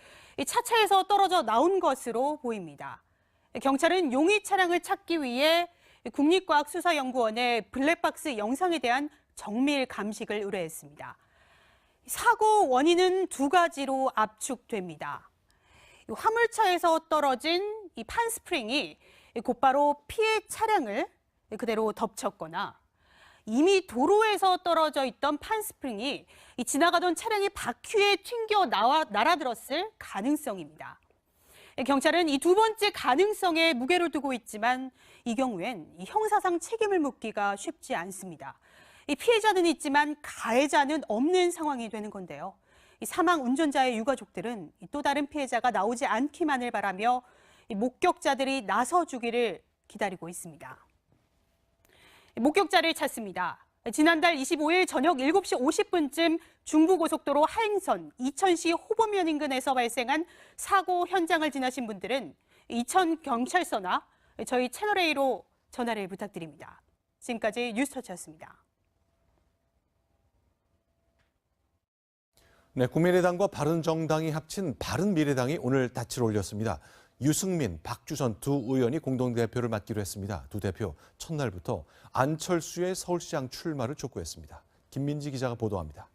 차체에서 떨어져 나온 것으로 보입니다. 경찰은 용의 차량을 찾기 위해 국립과학수사연구원에 블랙박스 영상에 대한 정밀 감식을 의뢰했습니다. 사고 원인은 두 가지로 압축됩니다. 화물차에서 떨어진 이 판스프링이 곧바로 피해 차량을 그대로 덮쳤거나 이미 도로에서 떨어져 있던 판스프링이 지나가던 차량의 바퀴에 튕겨 날아들었을 가능성입니다. 경찰은 이 두 번째 가능성에 무게를 두고 있지만 이 경우엔 이 형사상 책임을 묻기가 쉽지 않습니다. 이 피해자는 있지만 가해자는 없는 상황이 되는 건데요. 이 사망 운전자의 유가족들은 또 다른 피해자가 나오지 않기만을 바라며 이 목격자들이 나서주기를 기다리고 있습니다. 목격자를 찾습니다. 지난달 25일 저녁 7시 50분쯤 중부고속도로 하행선 이천시 호범면 인근에서 발생한 사고 현장을 지나신 분들은 이천경찰서나 저희 채널A로 전화를 부탁드립니다. 지금까지 뉴스터치였습니다. 네, 국민의당과 바른정당이 합친 바른미래당이 오늘 닻을 올렸습니다. 유승민, 박주선 두 의원이 공동대표를 맡기로 했습니다. 두 대표 첫날부터 안철수의 서울시장 출마를 촉구했습니다. 김민지 기자가 보도합니다.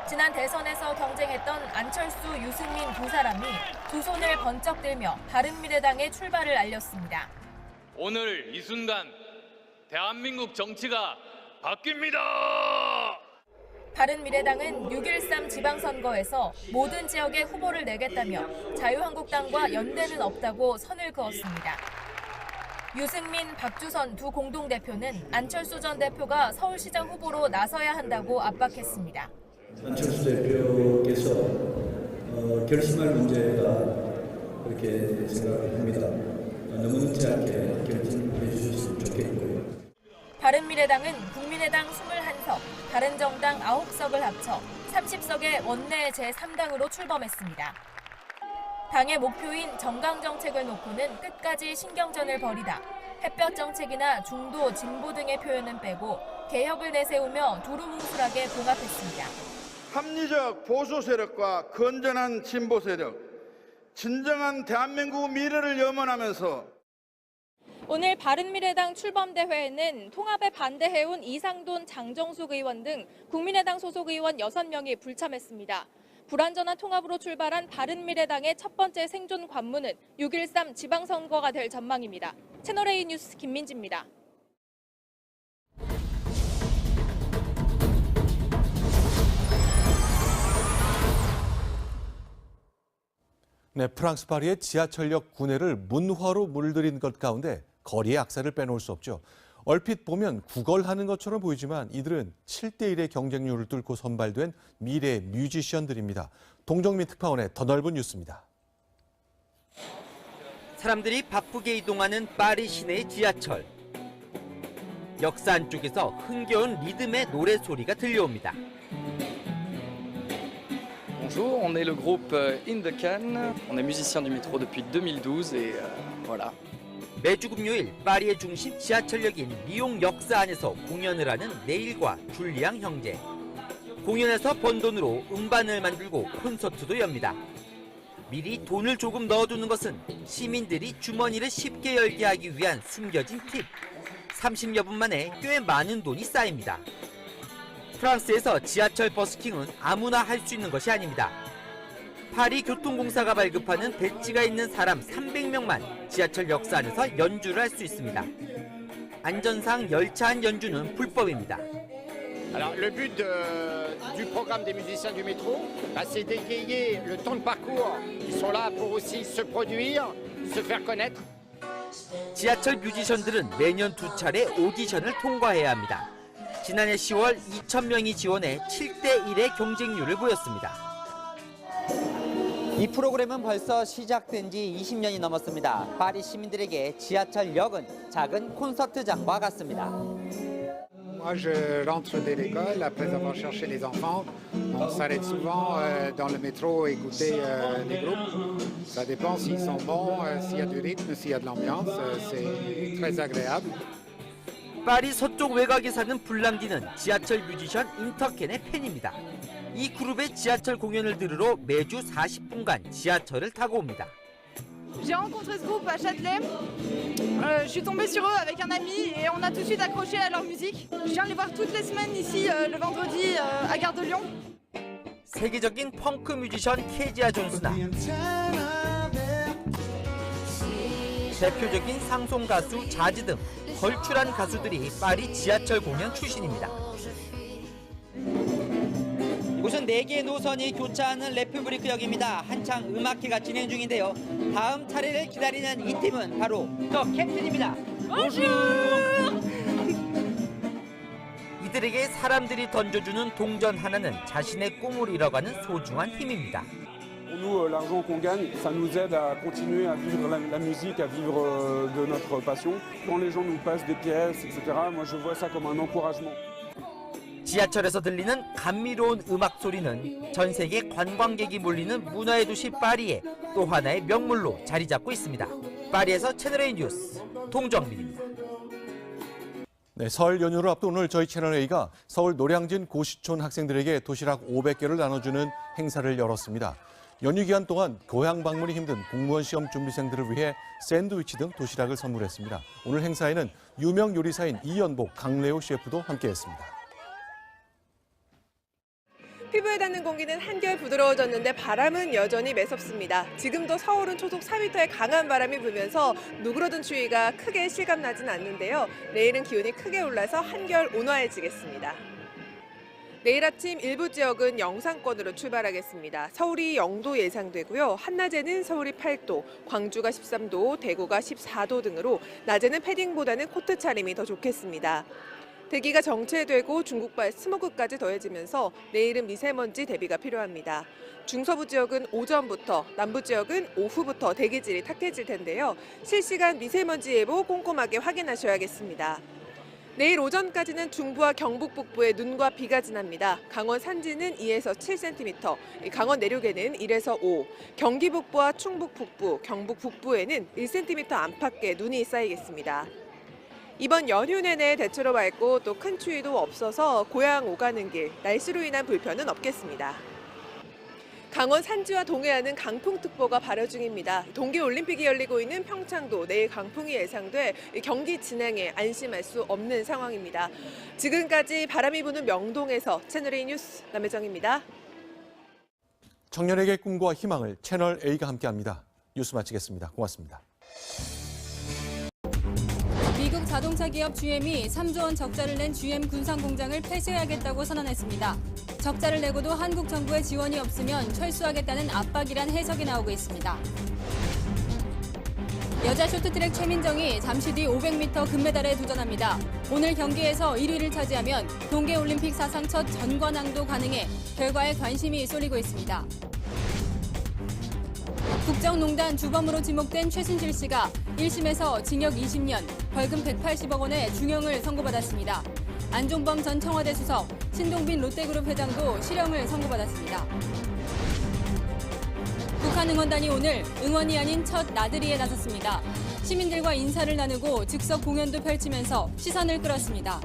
지난 대선에서 경쟁했던 안철수, 유승민 두 사람이 두 손을 번쩍 들며 바른미래당의 출발을 알렸습니다. 오늘 이 순간 대한민국 정치가 바뀝니다. 바른미래당은 6.13 지방선거에서 모든 지역에 후보를 내겠다며 자유한국당과 연대는 없다고 선을 그었습니다. 유승민, 박주선 두 공동대표는 안철수 전 대표가 서울시장 후보로 나서야 한다고 압박했습니다. 안철수 대표께서 결심할 문제다 그렇게 생각을 합니다. 너무 늦지 않게 결심해 주셨으면 좋겠고요. 바른미래당은 국민의당 21석, 바른정당 9석을 합쳐 30석의 원내 제3당으로 출범했습니다. 당의 목표인 정강 정책을 놓고는 끝까지 신경전을 벌이다 햇볕 정책이나 중도, 진보 등의 표현은 빼고 개혁을 내세우며 두루뭉술하게 봉합했습니다. 합리적 보수 세력과 건전한 진보 세력, 진정한 대한민국 미래를 염원하면서 오늘 바른미래당 출범대회에는 통합에 반대해온 이상돈, 장정숙 의원 등 국민의당 소속 의원 6명이 불참했습니다. 불완전한 통합으로 출발한 바른미래당의 첫 번째 생존 관문은 6.13 지방선거가 될 전망입니다. 채널A 뉴스 김민지입니다. 네, 프랑스 파리의 지하철역 구내를 문화로 물들인 것 가운데 거리의 악사를 빼놓을 수 없죠. 얼핏 보면 구걸하는 것처럼 보이지만 이들은 7대1의 경쟁률을 뚫고 선발된 미래 뮤지션들입니다. 동정민 특파원의 더 넓은 뉴스입니다. 사람들이 바쁘게 이동하는 파리 시내의 지하철. 역사 안쪽에서 흥겨운 리듬의 노래소리가 들려옵니다. Bonjour, on est le groupe In The Can. On est musicien du métro depuis 2012 et voilà. 매주 금요일 파리의 중심 지하철역인 리옹 역사 안에서 공연을 하는 네일과 줄리앙 형제. 공연에서 번 돈으로 음반을 만들고 콘서트도 엽니다. 미리 돈을 조금 넣어두는 것은 시민들이 주머니를 쉽게 열게 하기 위한 숨겨진 팁. 30여 분 만에 꽤 많은 돈이 쌓입니다. 프랑스에서 지하철 버스킹은 아무나 할 수 있는 것이 아닙니다. 파리 교통공사가 발급하는 배지가 있는 사람 300명만 지하철 역사 안에서 연주를 할 수 있습니다. 안전상 열차 안 연주는 불법입니다. Alors, le but du programme des musiciens du métro, c'est d'égayer le temps de parcours. Ils sont là pour aussi se produire, se faire connaître. 지하철 뮤지션들은 매년 2차례 오디션을 통과해야 합니다. 지난해 10월 2,000명이 지원해 7대1의 경쟁률을 보였습니다. 이 프로그램은 벌써 시작된 지 20년이 넘었습니다. 파리 시민들에게 지하철역은 작은 콘서트장과 같습니다. Moi, je rentre de l'école après avoir cherché les enfants. On s'arrête souvent dans le métro et écouter les groupes. Ça dépend s'ils sont bons, s'il y a du rythme, s'il y a de l'ambiance. C'est très agréable. 파리 서쪽 외곽에 사는 블랑디는 지하철 뮤지션 인터켄의 팬입니다. 이 그룹의 지하철 공연을 들으러 매주 40분간 지하철을 타고 옵니다. J'ai rencontré ce groupe à Châtelet. Je suis tombée sur eux avec un ami et on a tout de suite accroché à leur musique. Je viens les voir toutes les semaines ici le vendredi à Gare de Lyon. 세계적인 펑크 뮤지션 케지아 존스나 대표적인 상송 가수 자지 등 걸출한 가수들이 파리 지하철 공연 출신입니다. 이곳은 4개의 노선이 교차하는 레퓨브리크역입니다. 한창 음악회가 진행 중인데요. 다음 차례를 기다리는 이 팀은 바로 더 캡틴입니다. 이들에게 사람들이 던져주는 동전 하나는 자신의 꿈을 이뤄가는 소중한 힘입니다. Pour nous, l'argent qu'on gagne, ça nous aide à continuer à vivre la musique, à vivre de notre passion. Quand les gens nous passent des pièces, etc., moi je vois ça comme un encouragement. 지하철에서 들리는 감미로운 음악 소리는 전 세계 관광객이 몰리는 문화의 도시 파리의 또 하나의 명물로 자리 잡고 있습니다. 파리에서 채널A 뉴스 동정민입니다. 네, 설 연휴를 앞둔 오늘 저희 채널A가 서울 노량진 고시촌 학생들에게 도시락 500개를 나눠주는 행사를 열었습니다. 연휴 기간 동안 교양 방문이 힘든 공무원 시험 준비생들을 위해 샌드위치 등 도시락을 선물했습니다. 오늘 행사에는 유명 요리사인 이연복, 강래호 셰프도 함께했습니다. 피부에 닿는 공기는 한결 부드러워졌는데 바람은 여전히 매섭습니다. 지금도 서울은 초속 4m의 강한 바람이 불면서 누그러든 추위가 크게 실감나진 않는데요. 내일은 기온이 크게 올라서 한결 온화해지겠습니다. 내일 아침 일부 지역은 영상권으로 출발하겠습니다. 서울이 0도 예상되고요. 한낮에는 서울이 8도, 광주가 13도, 대구가 14도 등으로 낮에는 패딩보다는 코트 차림이 더 좋겠습니다. 대기가 정체되고 중국발 스모그까지 더해지면서 내일은 미세먼지 대비가 필요합니다. 중서부 지역은 오전부터, 남부 지역은 오후부터 대기질이 탁해질 텐데요. 실시간 미세먼지 예보 꼼꼼하게 확인하셔야겠습니다. 내일 오전까지는 중부와 경북 북부에 눈과 비가 지납니다. 강원 산지는 2에서 7cm, 강원 내륙에는 1에서 5, 경기 북부와 충북 북부, 경북 북부에는 1cm 안팎의 눈이 쌓이겠습니다. 이번 연휴 내내 대체로 맑고 또 큰 추위도 없어서 고향 오가는 길, 날씨로 인한 불편은 없겠습니다. 강원 산지와 동해안은 강풍특보가 발효 중입니다. 동계올림픽이 열리고 있는 평창도 내일 강풍이 예상돼 경기 진행에 안심할 수 없는 상황입니다. 지금까지 바람이 부는 명동에서 채널A 뉴스 남혜정입니다. 청년에게 꿈과 희망을 채널A가 함께합니다. 뉴스 마치겠습니다. 고맙습니다. 미국 자동차 기업 GM이 3조 원 적자를 낸 GM 군산 공장을 폐쇄하겠다고 선언했습니다. 적자를 내고도 한국 정부의 지원이 없으면 철수하겠다는 압박이란 해석이 나오고 있습니다. 여자 쇼트트랙 최민정이 잠시 뒤 500m 금메달에 도전합니다. 오늘 경기에서 1위를 차지하면 동계올림픽 사상 첫 전관왕도 가능해 결과에 관심이 쏠리고 있습니다. 국정농단 주범으로 지목된 최순실 씨가 1심에서 징역 20년, 벌금 180억 원의 중형을 선고받았습니다. 안종범 전 청와대 수석, 신동빈 롯데그룹 회장도 실형을 선고받았습니다. 북한 응원단이 오늘 응원이 아닌 첫 나들이에 나섰습니다. 시민들과 인사를 나누고 즉석 공연도 펼치면서 시선을 끌었습니다.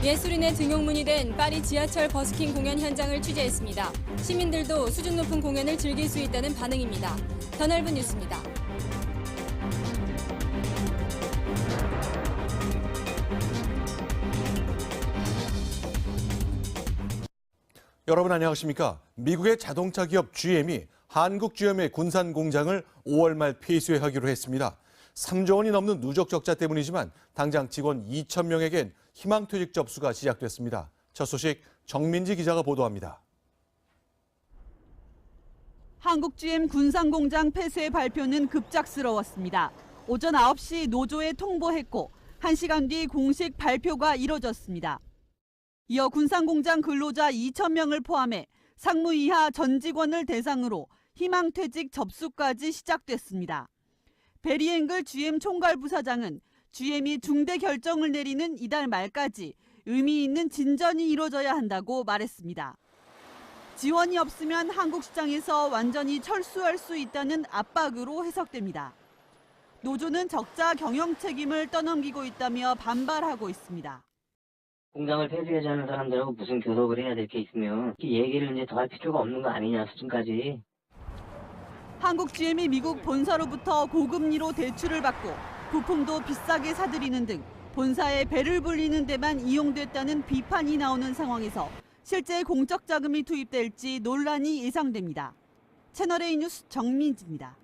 예술인의 등용문이 된 파리 지하철 버스킹 공연 현장을 취재했습니다. 시민들도 수준 높은 공연을 즐길 수 있다는 반응입니다. 더 넓은 뉴스입니다. 여러분 안녕하십니까? 미국의 자동차 기업 GM이 한국 GM의 군산 공장을 5월 말 폐쇄하기로 했습니다. 3조 원이 넘는 누적 적자 때문이지만 당장 직원 2,000명에겐 희망퇴직 접수가 시작됐습니다. 첫 소식 정민지 기자가 보도합니다. 한국 GM 군산 공장 폐쇄 발표는 급작스러웠습니다. 오전 9시 노조에 통보했고 1시간 뒤 공식 발표가 이뤄졌습니다. 이어 군산 공장 근로자 2,000명을 포함해 상무 이하 전 직원을 대상으로 희망퇴직 접수까지 시작됐습니다. 베리 앵글 GM 총괄부사장은 GM이 중대 결정을 내리는 이달 말까지 의미 있는 진전이 이루어져야 한다고 말했습니다. 지원이 없으면 한국 시장에서 완전히 철수할 수 있다는 압박으로 해석됩니다. 노조는 적자 경영 책임을 떠넘기고 있다며 반발하고 있습니다. 공장을 폐쇄하지 않은 사람들하고 무슨 교섭을 해야 될 게 있으면 얘기를 이제 더 할 필요가 없는 거 아니냐 수준까지. 한국 GM이 미국 본사로부터 고금리로 대출을 받고 부품도 비싸게 사들이는 등 본사에 배를 불리는 데만 이용됐다는 비판이 나오는 상황에서 실제 공적 자금이 투입될지 논란이 예상됩니다. 채널A 뉴스 정민지입니다.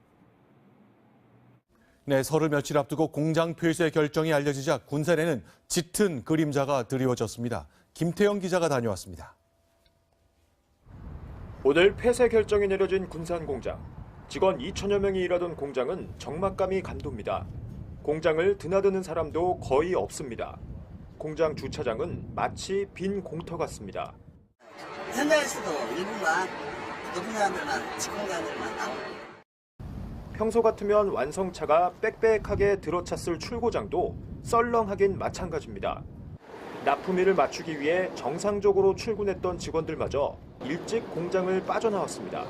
네, 설을 며칠 앞두고 공장 폐쇄 결정이 알려지자 군산에는 짙은 그림자가 드리워졌습니다. 김태영 기자가 다녀왔습니다. 오늘 폐쇄 결정이 내려진 군산 공장. 직원 2천여 명이 일하던 공장은 적막감이 감돕니다. 공장을 드나드는 사람도 거의 없습니다. 공장 주차장은 마치 빈 공터 같습니다. 현장에서도 일부만 높은 사람들만 직공자들만 나오고. 평소 같으면 완성차가 빽빽하게 들어찼을 출고장도 썰렁하긴 마찬가지입니다. 납품일을 맞추기 위해 정상적으로 출근했던 직원들마저 일찍 공장을 빠져나왔습니다.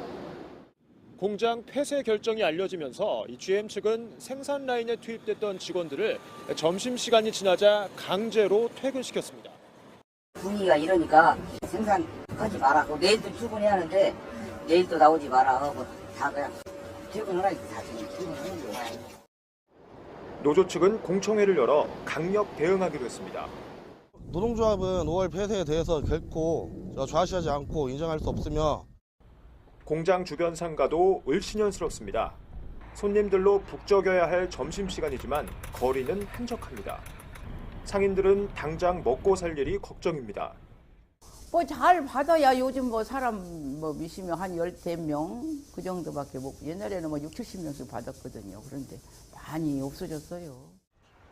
공장 폐쇄 결정이 알려지면서 GM 측은 생산 라인에 투입됐던 직원들을 점심시간이 지나자 강제로 퇴근시켰습니다. 분위기가 이러니까 생산하지 마라. 내일도 출근해야 하는데 내일도 나오지 마라 하고 다 그냥 퇴근을 하니까 다 퇴근하는 거야. 노조 측은 공청회를 열어 강력 대응하기로 했습니다. 노동조합은 5월 폐쇄에 대해서 결코 좌시하지 않고 인정할 수 없으며 공장 주변 상가도 을씨년스럽습니다. 손님들로 북적여야 할 점심시간이지만 거리는 한적합니다. 상인들은 당장 먹고 살 일이 걱정입니다. 뭐 잘 받아야 요즘 뭐 사람 뭐 몇십명 한 13명 그 정도밖에 못. 옛날에는 뭐 60, 70명씩 받았거든요. 그런데 많이 없어졌어요.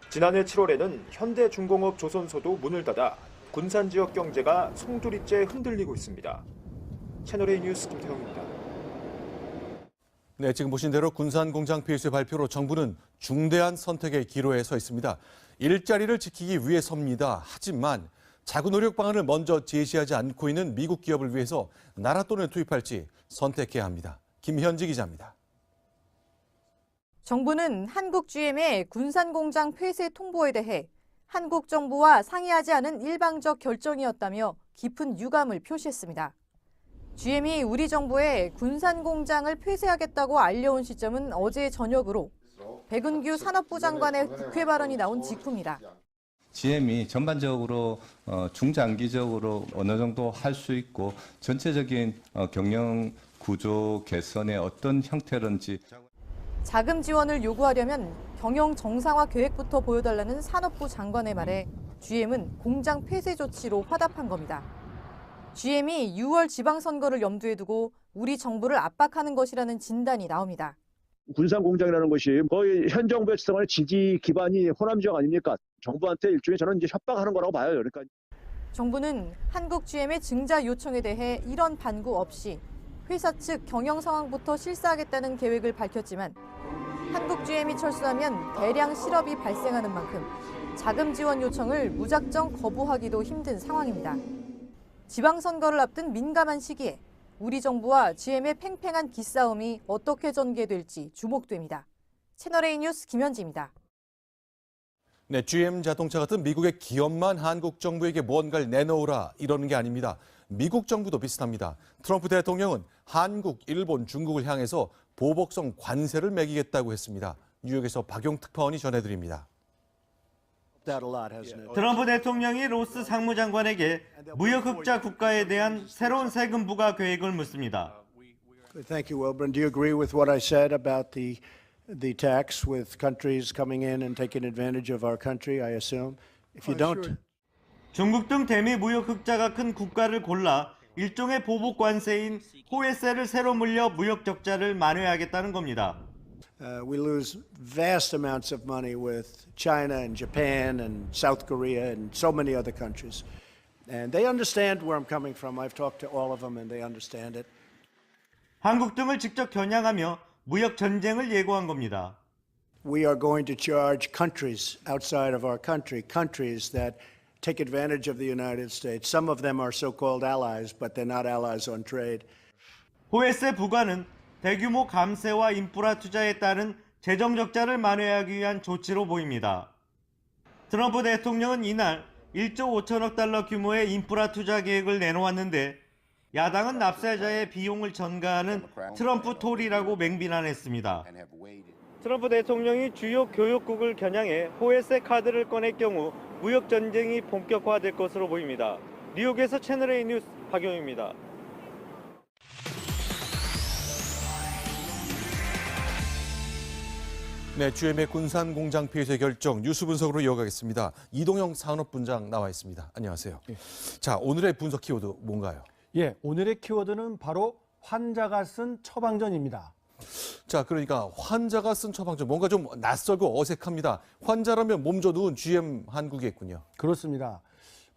지난해 7월에는 현대중공업 조선소도 문을 닫아 군산 지역 경제가 송두리째 흔들리고 있습니다. 채널A 뉴스 김태형입니다. 네, 지금 보신 대로 군산 공장 폐쇄 발표로 정부는 중대한 선택의 기로에 서 있습니다. 일자리를 지키기 위해서입니다. 하지만 자구 노력 방안을 먼저 제시하지 않고 있는 미국 기업을 위해서 나라 돈을 투입할지 선택해야 합니다. 김현지 기자입니다. 정부는 한국 GM의 군산 공장 폐쇄 통보에 대해 한국 정부와 상의하지 않은 일방적 결정이었다며 깊은 유감을 표시했습니다. GM이 우리 정부에 군산 공장을 폐쇄하겠다고 알려온 시점은 어제 저녁으로 백은규 산업부 장관의 국회 발언이 나온 직후입니다. GM이 전반적으로 중장기적으로 어느 정도 할 수 있고 전체적인 경영 구조 개선의 어떤 형태든지 자금 지원을 요구하려면 경영 정상화 계획부터 보여달라는 산업부 장관의 말에 GM은 공장 폐쇄 조치로 화답한 겁니다. GM이 6월 지방선거를 염두에 두고 우리 정부를 압박하는 것이라는 진단이 나옵니다. 군산 공장이라는 것이 거의 현 정부의 지성의 지지 기반이 호남 지역 아닙니까? 정부한테 일종의 저는 이제 협박하는 거라고 봐요. 그러니까 정부는 한국 GM의 증자 요청에 대해 이런 반구 없이 회사 측 경영 상황부터 실사하겠다는 계획을 밝혔지만 한국 GM이 철수하면 대량 실업이 발생하는 만큼 자금 지원 요청을 무작정 거부하기도 힘든 상황입니다. 지방선거를 앞둔 민감한 시기에 우리 정부와 GM의 팽팽한 기싸움이 어떻게 전개될지 주목됩니다. 채널A 뉴스 김현지입니다. 네, GM 자동차 같은 미국의 기업만 한국 정부에게 뭔가를 내놓으라 이러는 게 아닙니다. 미국 정부도 비슷합니다. 트럼프 대통령은 한국, 일본, 중국을 향해서 보복성 관세를 매기겠다고 했습니다. 뉴욕에서 박용 특파원이 전해드립니다. 트럼프 대통령이 로스 상무장관에게 무역 흑자 국가에 대한 새로운 세금 부과 계획을 묻습니다. Thank you, Wilburn. Do you agree with what I said about the tax with countries coming in and taking advantage of our country, I assume? If you don't. 중국 등 대미 무역 흑자가 큰 국가를 골라 일종의 보복 관세인 호외세를 새로 물려 무역 적자를 만회하겠다는 겁니다. We lose vast amounts of money with China and Japan and South Korea and so many other countries. And they understand where I'm coming from. I've talked to all of them and they understand it. 한국 등을 직접 겨냥하며 무역 전쟁을 예고한 겁니다. We are going to charge countries outside of our country, countries that take advantage of the United States. Some of them are so-called allies, but they're not allies on trade. 호외세 부과는 대규모 감세와 인프라 투자에 따른 재정 적자를 만회하기 위한 조치로 보입니다. 트럼프 대통령은 이날 1조 5천억 달러 규모의 인프라 투자 계획을 내놓았는데 야당은 납세자의 비용을 전가하는 트럼프 톨이라고 맹비난했습니다. 트럼프 대통령이 주요 교역국을 겨냥해 호외세 카드를 꺼낼 경우 무역 전쟁이 본격화될 것으로 보입니다. 뉴욕에서 채널A 뉴스 박용입니다. 네, GM의 군산 공장 폐쇄 결정 뉴스 분석으로 이어가겠습니다. 이동영 산업분장 나와 있습니다. 안녕하세요. 자, 오늘의 분석 키워드 뭔가요? 예, 오늘의 키워드는 바로 환자가 쓴 처방전입니다. 자, 그러니까 환자가 쓴 처방전 뭔가 좀 낯설고 어색합니다. 환자라면 몸져 누운 GM 한국이겠군요. 그렇습니다.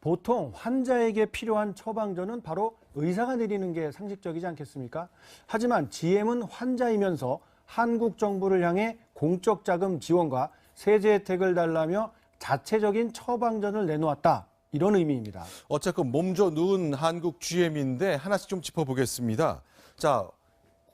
보통 환자에게 필요한 처방전은 바로 의사가 내리는 게 상식적이지 않겠습니까? 하지만 GM은 환자이면서 한국 정부를 향해 공적 자금 지원과 세제 혜택을 달라며 자체적인 처방전을 내놓았다. 이런 의미입니다. 어쨌건 몸져 누운 한국 GM인데 하나씩 좀 짚어보겠습니다. 자,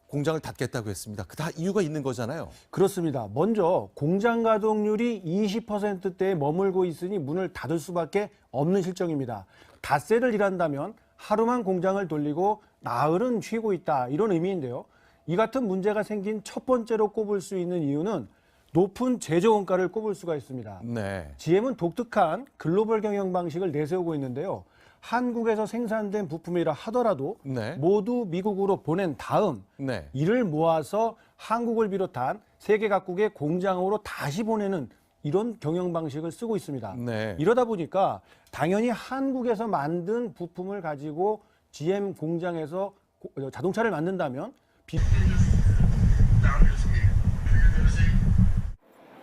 공장을 닫겠다고 했습니다. 다 이유가 있는 거잖아요. 그렇습니다. 먼저 공장 가동률이 20%대에 머물고 있으니 문을 닫을 수밖에 없는 실정입니다. 닷새를 일한다면 하루만 공장을 돌리고 나흘은 쉬고 있다. 이런 의미인데요. 이 같은 문제가 생긴 첫 번째로 꼽을 수 있는 이유는 높은 제조 원가를 꼽을 수가 있습니다. 네. GM은 독특한 글로벌 경영 방식을 내세우고 있는데요. 한국에서 생산된 부품이라 하더라도 모두 미국으로 보낸 다음 이를 모아서 한국을 비롯한 세계 각국의 공장으로 다시 보내는 이런 경영 방식을 쓰고 있습니다. 이러다 보니까 당연히 한국에서 만든 부품을 가지고 GM 공장에서 자동차를 만든다면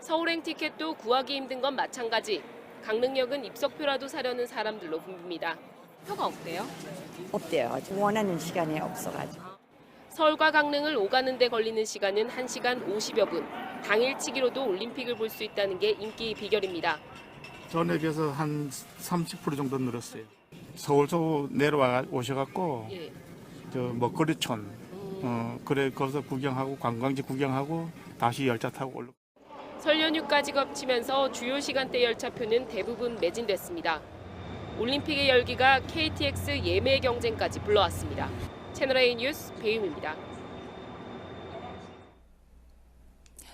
서울행 티켓도 구하기 힘든 건 마찬가지. 강릉역은 입석표라도 사려는 사람들로 붐빕니다. 표가 없대요? 없대요. 원하는 시간이 없어가지고. 서울과 강릉을 오가는 데 걸리는 시간은 1시간 50여 분. 당일치기로도 올림픽을 볼 수 있다는 게 인기 비결입니다. 전에 비해서 한 30% 정도 늘었어요. 서울서 내려와 오셔갖고 저 먹거리촌 그래 거기서 구경하고 관광지 구경하고 다시 열차 타고 올라. 설 연휴까지 겹치면서 주요 시간대 열차표는 대부분 매진됐습니다. 올림픽의 열기가 KTX 예매 경쟁까지 불러왔습니다. 채널A 뉴스 배윤입니다.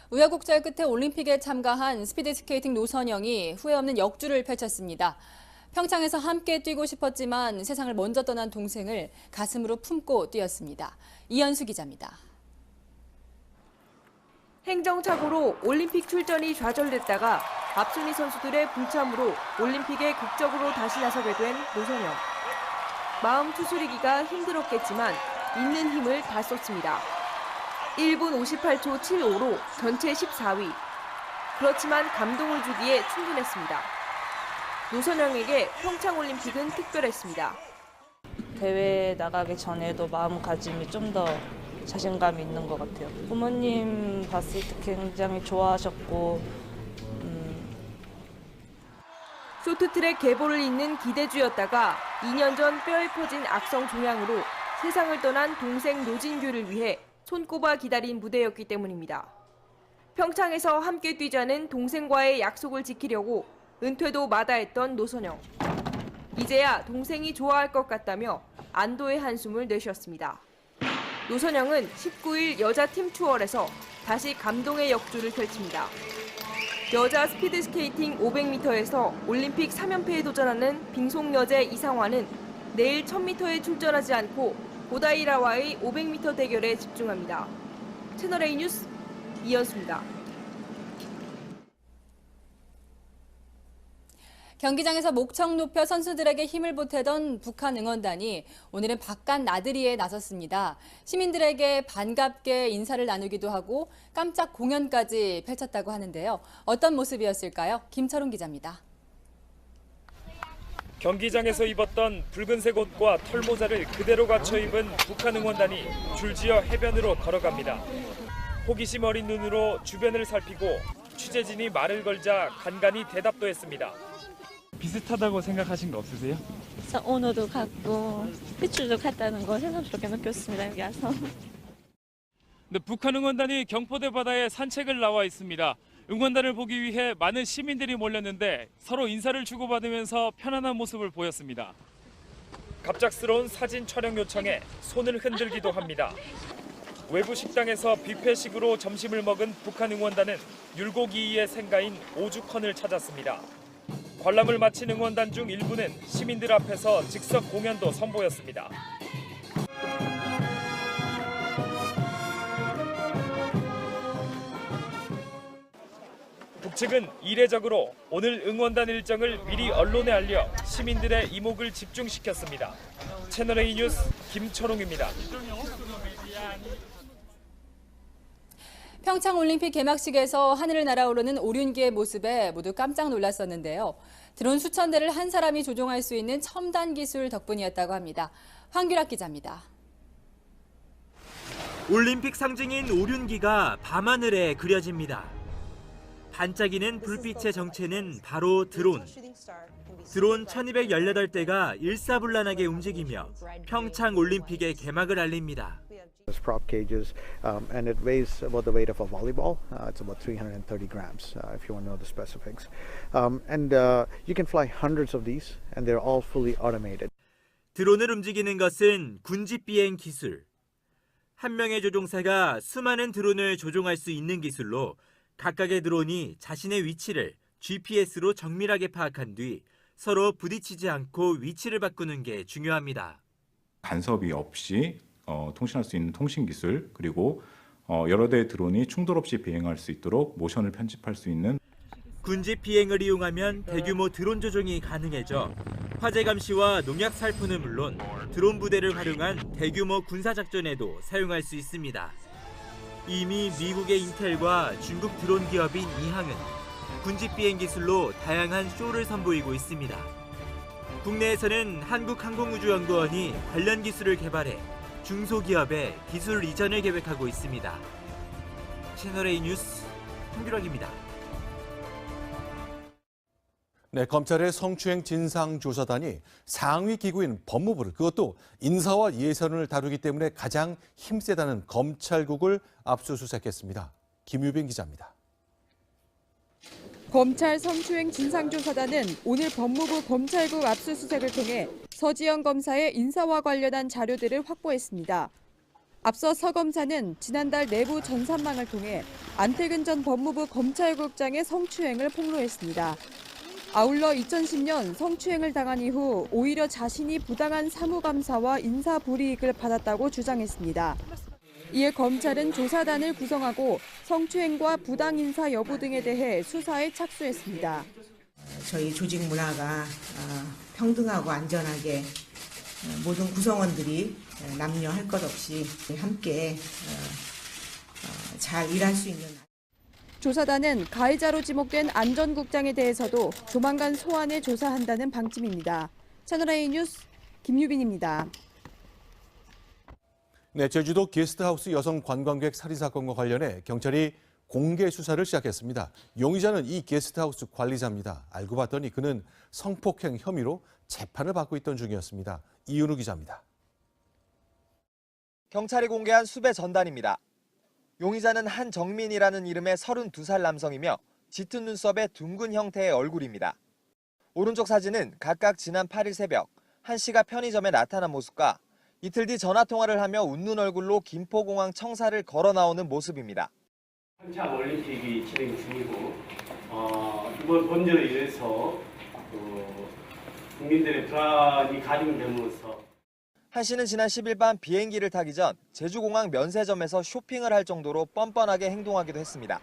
우여곡절 끝에 올림픽에 참가한 스피드스케이팅 노선영이 후회 없는 역주를 펼쳤습니다. 평창에서 함께 뛰고 싶었지만 세상을 먼저 떠난 동생을 가슴으로 품고 뛰었습니다. 이현수 기자입니다. 행정착오로 올림픽 출전이 좌절됐다가 앞순위 선수들의 불참으로 올림픽에 극적으로 다시 나서게 된 노선영. 마음 추스리기가 힘들었겠지만 있는 힘을 다 썼습니다. 1분 58초 75로 전체 14위. 그렇지만 감동을 주기에 충분했습니다. 노선영에게 평창올림픽은 특별했습니다. 대회에 나가기 전에도 마음가짐이 좀 더 자신감이 있는 것 같아요. 부모님 봤을 때 굉장히 좋아하셨고 쇼트트랙 계보를 잇는 기대주였다가 2년 전 뼈에 퍼진 악성 종양으로 세상을 떠난 동생 노진규를 위해 손꼽아 기다린 무대였기 때문입니다. 평창에서 함께 뛰자는 동생과의 약속을 지키려고 은퇴도 마다했던 노선영. 이제야 동생이 좋아할 것 같다며 안도의 한숨을 내쉬었습니다. 노선영은 19일 여자 팀 투어에서 다시 감동의 역주를 펼칩니다. 여자 스피드스케이팅 500m에서 올림픽 3연패에 도전하는 빙속 여제 이상화는 내일 1000m에 출전하지 않고 고다이라와의 500m 대결에 집중합니다. 채널A 뉴스 이현수입니다. 경기장에서 목청 높여 선수들에게 힘을 보태던 북한 응원단이 오늘은 바깥 나들이에 나섰습니다. 시민들에게 반갑게 인사를 나누기도 하고 깜짝 공연까지 펼쳤다고 하는데요. 어떤 모습이었을까요? 김철웅 기자입니다. 경기장에서 입었던 붉은색 옷과 털모자를 그대로 갖춰 입은 북한 응원단이 줄지어 해변으로 걸어갑니다. 호기심 어린 눈으로 주변을 살피고 취재진이 말을 걸자 간간히 대답도 했습니다. 비슷하다고 생각하신 거 없으세요? 오늘도 갔고 피출도 갔다는 거 새삼스럽게 느꼈습니다. 여기 와서. 근데 북한 응원단이 경포대 바다에 산책을 나와 있습니다. 응원단을 보기 위해 많은 시민들이 몰렸는데 서로 인사를 주고받으면서 편안한 모습을 보였습니다. 갑작스러운 사진 촬영 요청에 손을 흔들기도 합니다. 외부 식당에서 뷔페식으로 점심을 먹은 북한 응원단은 율곡이의 생가인 오죽헌을 찾았습니다. 관람을 마친 응원단 중 일부는 시민들 앞에서 즉석 공연도 선보였습니다. 북측은 이례적으로 오늘 응원단 일정을 미리 언론에 알려 시민들의 이목을 집중시켰습니다. 채널A 뉴스 김철웅입니다. 평창올림픽 개막식에서 하늘을 날아오르는 오륜기의 모습에 모두 깜짝 놀랐었는데요. 드론 수천 대를 한 사람이 조종할 수 있는 첨단 기술 덕분이었다고 합니다. 황규락 기자입니다. 올림픽 상징인 오륜기가 밤하늘에 그려집니다. 반짝이는 불빛의 정체는 바로 드론. 드론 1218대가 일사불란하게 움직이며 평창 올림픽의 개막을 알립니다. Prop cages, and it weighs about the weight of a volleyball. It's about 330 grams, if you want to know the specifics. And you can fly hundreds of these, and they're all fully automated. 드론을 움직이는 것은 군집 비행 기술. 한 명의 조종사가 수많은 드론을 조종할 수 있는 기술로 각각의 드론이 자신의 위치를 GPS로 정밀하게 파악한 뒤 서로 부딪히지 않고 위치를 바꾸는 게 중요합니다. 간섭이 없이 통신할 수 있는 통신 기술, 그리고 여러 대의 드론이 충돌 없이 비행할 수 있도록 모션을 편집할 수 있는 군집 비행을 이용하면 대규모 드론 조종이 가능해져 화재 감시와 농약 살포는 물론 드론 부대를 활용한 대규모 군사 작전에도 사용할 수 있습니다. 이미 미국의 인텔과 중국 드론 기업인 이항은 군집 비행 기술로 다양한 쇼를 선보이고 있습니다. 국내에서는 한국항공우주연구원이 관련 기술을 개발해 중소기업에 기술 이전을 계획하고 있습니다. 채널A 뉴스 황규락입니다. 네, 검찰의 성추행 진상조사단이 상위 기구인 법무부를, 그것도 인사와 예산을 다루기 때문에 가장 힘세다는 검찰국을 압수수색했습니다. 김유빈 기자입니다. 검찰 성추행 진상조사단은 오늘 법무부 검찰국 압수수색을 통해 서지영 검사의 인사와 관련한 자료들을 확보했습니다. 앞서 서 검사는 지난달 내부 전산망을 통해 안태근 전 법무부 검찰국장의 성추행을 폭로했습니다. 아울러 2010년 성추행을 당한 이후 오히려 자신이 부당한 사무감사와 인사불이익을 받았다고 주장했습니다. 이에 검찰은 조사단을 구성하고 성추행과 부당인사 여부 등에 대해 수사에 착수했습니다. 저희 조직 문화가 평등하고 안전하게 모든 구성원들이 남녀 할 것 없이 함께 잘 일할 수 있는. 조사단은 가해자로 지목된 안 전 국장에 대해서도 조만간 소환해 조사한다는 방침입니다. 채널A 뉴스 김유빈입니다. 네, 제주도 게스트하우스 여성 관광객 살인 사건과 관련해 경찰이 공개 수사를 시작했습니다. 용의자는 이 게스트하우스 관리자입니다. 알고 봤더니 그는 성폭행 혐의로 재판을 받고 있던 중이었습니다. 이은우 기자입니다. 경찰이 공개한 수배 전단입니다. 용의자는 한정민이라는 이름의 32살 남성이며 짙은 눈썹에 둥근 형태의 얼굴입니다. 오른쪽 사진은 각각 지난 8일 새벽 한 씨가 편의점에 나타난 모습과 이틀 뒤 전화통화를 하며 웃는 얼굴로 김포공항 청사를 걸어 나오는 모습입니다. 한창 올림픽이 진행 중이고 이번 범죄로 인해서 국민들의 불안이 가중되면서 한 씨는 지난 10일 밤 비행기를 타기 전 제주공항 면세점에서 쇼핑을 할 정도로 뻔뻔하게 행동하기도 했습니다.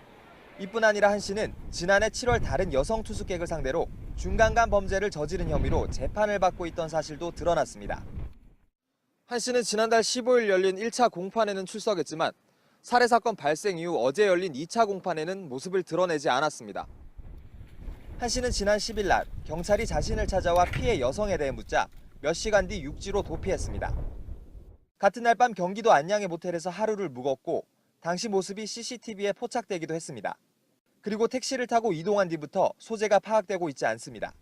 이뿐 아니라 한 씨는 지난해 7월 다른 여성 투숙객을 상대로 중간간 범죄를 저지른 혐의로 재판을 받고 있던 사실도 드러났습니다. 한 씨는 지난달 15일 열린 1차 공판에는 출석했지만 살해 사건 발생 이후 어제 열린 2차 공판에는 모습을 드러내지 않았습니다. 한 씨는 지난 10일 날 경찰이 자신을 찾아와 피해 여성에 대해 묻자 몇 시간 뒤 육지로 도피했습니다. 같은 날 밤 경기도 안양의 모텔에서 하루를 묵었고 당시 모습이 CCTV에 포착되기도 했습니다. 그리고 택시를 타고 이동한 뒤부터 소재가 파악되고 있지 않습니다.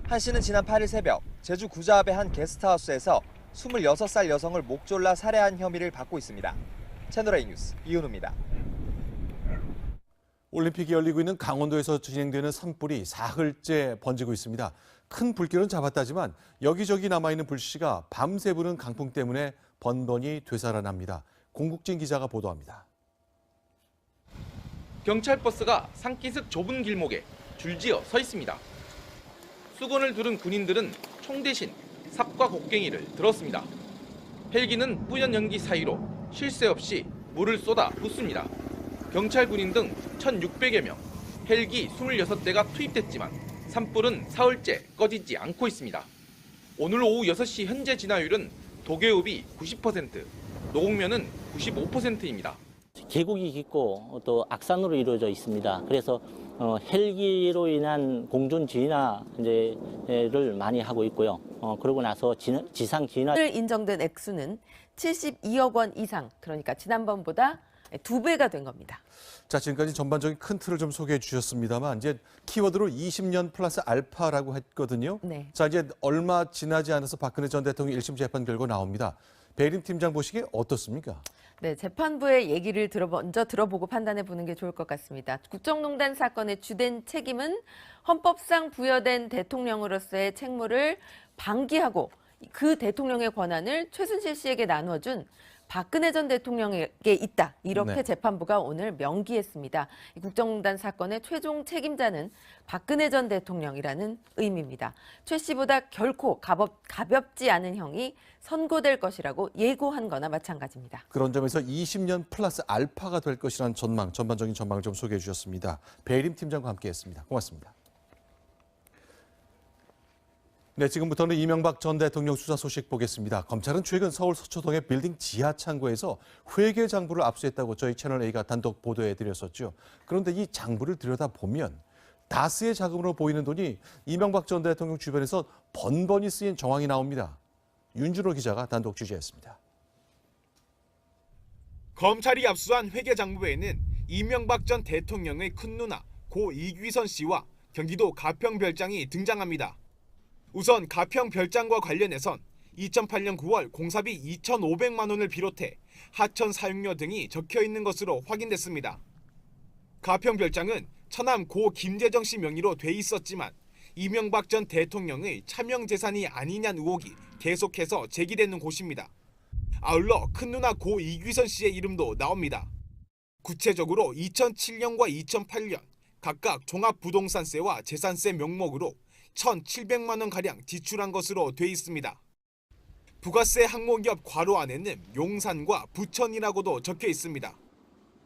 한 씨는 지난 8일 새벽 제주 구자읍의 한 게스트하우스에서 26살 여성을 목 졸라 살해한 혐의를 받고 있습니다. 채널A 뉴스 이은우입니다. 올림픽이 열리고 있는 강원도에서 진행되는 산불이 사흘째 번지고 있습니다. 큰 불길은 잡았다지만 여기저기 남아있는 불씨가 밤새 부는 강풍 때문에 번번이 되살아납니다. 공국진 기자가 보도합니다. 경찰 버스가 산기슭 좁은 길목에 줄지어 서 있습니다. 수건을 두른 군인들은 총 대신 삽과 곡괭이를 들었습니다. 헬기는 뿌연 연기 사이로 쉴 새 없이 물을 쏟아 붓습니다. 경찰 군인 등 1,600여 명, 헬기 26대가 투입됐지만 산불은 사흘째 꺼지지 않고 있습니다. 오늘 오후 6시 현재 진화율은 도계읍이 90%, 노곡면은 95%입니다. 계곡이 깊고 또 악산으로 이루어져 있습니다. 그래서 헬기로 인한 공중 진화를 많이 하고 있고요. 그러고 나서 지상 진화. 오늘 인정된 액수는 72억 원 이상, 그러니까 지난번보다 2배가 된 겁니다. 자, 지금까지 전반적인 큰 틀을 좀 소개해 주셨습니다만 이제 키워드로 20년 플러스 알파라고 했거든요. 네. 자, 이제 얼마 지나지 않아서 박근혜 전 대통령 1심 재판 결과 나옵니다. 배림 팀장 보시기에 어떻습니까? 네, 재판부의 얘기를 먼저 들어보고 판단해 보는 게 좋을 것 같습니다. 국정농단 사건의 주된 책임은 헌법상 부여된 대통령으로서의 책무를 방기하고 그 대통령의 권한을 최순실 씨에게 나눠준 박근혜 전 대통령에게 있다. 이렇게 네. 재판부가 오늘 명기했습니다. 이 국정농단 사건의 최종 책임자는 박근혜 전 대통령이라는 의미입니다. 최 씨보다 결코 가볍지 않은 형이 선고될 것이라고 예고한 거나 마찬가지입니다. 그런 점에서 20년 플러스 알파가 될 것이라는 전반적인 전망을 좀 소개해 주셨습니다. 배림 팀장과 함께했습니다. 고맙습니다. 네, 지금부터는 이명박 전 대통령 수사 소식 보겠습니다. 검찰은 최근 서울 서초동의 빌딩 지하 창고에서 회계 장부를 압수했다고 저희 채널A가 단독 보도해드렸었죠. 그런데 이 장부를 들여다보면 다스의 자금으로 보이는 돈이 이명박 전 대통령 주변에서 번번이 쓰인 정황이 나옵니다. 윤준호 기자가 단독 취재했습니다. 검찰이 압수한 회계 장부에는 이명박 전 대통령의 큰 누나 고 이귀선 씨와 경기도 가평별장이 등장합니다. 우선 가평별장과 관련해선 2008년 9월 공사비 2,500만 원을 비롯해 하천 사용료 등이 적혀 있는 것으로 확인됐습니다. 가평별장은 처남 고 김재정 씨 명의로 돼 있었지만 이명박 전 대통령의 차명 재산이 아니냐는 의혹이 계속해서 제기되는 곳입니다. 아울러 큰누나 고 이귀선 씨의 이름도 나옵니다. 구체적으로 2007년과 2008년 각각 종합부동산세와 재산세 명목으로 1,700만 원가량 지출한 것으로 돼 있습니다. 부가세 항목옆 괄호 안에는 용산과 부천이라고도 적혀 있습니다.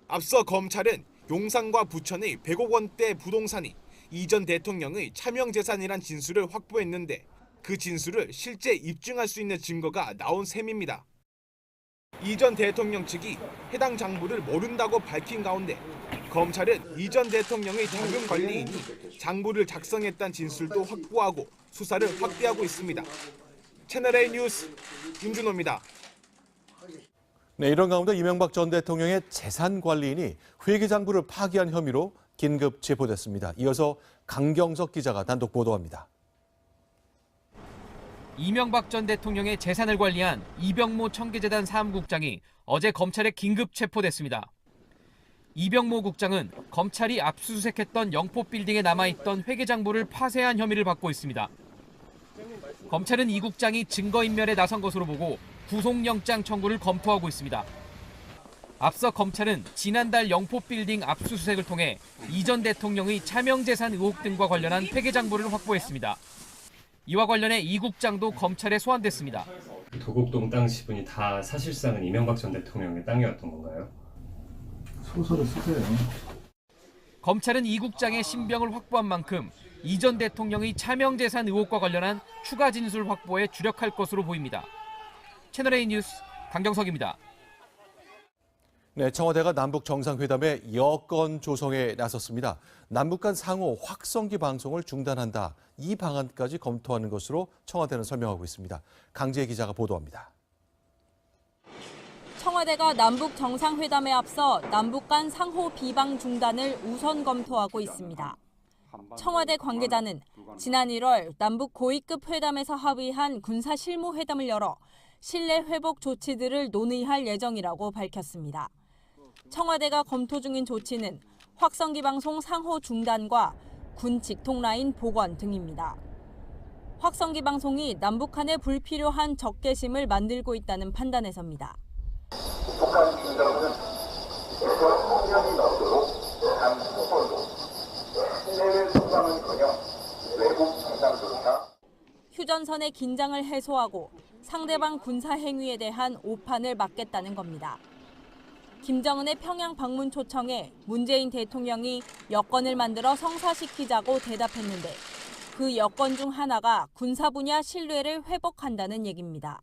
앞서 검찰은 용산과 부천의 100억 원대 부동산이 이 전 대통령의 차명 재산이란 진술을 확보했는데 그 진술을 실제 입증할 수 있는 증거가 나온 셈입니다. 이 전 대통령 측이 해당 장부를 모른다고 밝힌 가운데 검찰은 이 전 대통령의 자금 관리인이 장부를 작성했다는 진술도 확보하고 수사를 확대하고 있습니다. 채널A 뉴스 윤준호입니다. 네, 이런 가운데 이명박 전 대통령의 재산 관리인이 회계장부를 파기한 혐의로 긴급 체포됐습니다. 이어서 강경석 기자가 단독 보도합니다. 이명박 전 대통령의 재산을 관리한 이병모 청계재단 사무국장이 어제 검찰에 긴급 체포됐습니다. 이병모 국장은 검찰이 압수수색했던 영포빌딩에 남아있던 회계장부를 파쇄한 혐의를 받고 있습니다. 검찰은 이 국장이 증거인멸에 나선 것으로 보고 구속영장 청구를 검토하고 있습니다. 앞서 검찰은 지난달 영포빌딩 압수수색을 통해 이 전 대통령의 차명재산 의혹 등과 관련한 회계장부를 확보했습니다. 이와 관련해 이 국장도 검찰에 소환됐습니다. 도곡동 땅 지분이 다 사실상은 이명박 전 대통령의 땅이었던 건가요? 소설을 쓰세요. 검찰은 이 국장의 신병을 확보한 만큼 이 전 대통령의 차명재산 의혹과 관련한 추가 진술 확보에 주력할 것으로 보입니다. 채널A 뉴스 강경석입니다. 네, 청와대가 남북 정상회담의 여건 조성에 나섰습니다. 남북 간 상호 확성기 방송을 중단한다. 이 방안까지 검토하는 것으로 청와대는 설명하고 있습니다. 강지혜 기자가 보도합니다. 청와대가 남북 정상회담에 앞서 남북 간 상호 비방 중단을 우선 검토하고 있습니다. 청와대 관계자는 지난 1월 남북 고위급 회담에서 합의한 군사 실무회담을 열어 신뢰 회복 조치들을 논의할 예정이라고 밝혔습니다. 청와대가 검토 중인 조치는 확성기 방송 상호 중단과 군 직통라인 복원 등입니다. 확성기 방송이 남북 간의 불필요한 적개심을 만들고 있다는 판단에서입니다. 북한 중정부는 계속 폭력이 넘도록 강소설로 해외 소방은커녕 외국 정상조차 휴전선의 긴장을 해소하고 상대방 군사 행위에 대한 오판을 막겠다는 겁니다. 김정은의 평양 방문 초청에 문재인 대통령이 여건을 만들어 성사시키자고 대답했는데 그 여건 중 하나가 군사 분야 신뢰를 회복한다는 얘기입니다.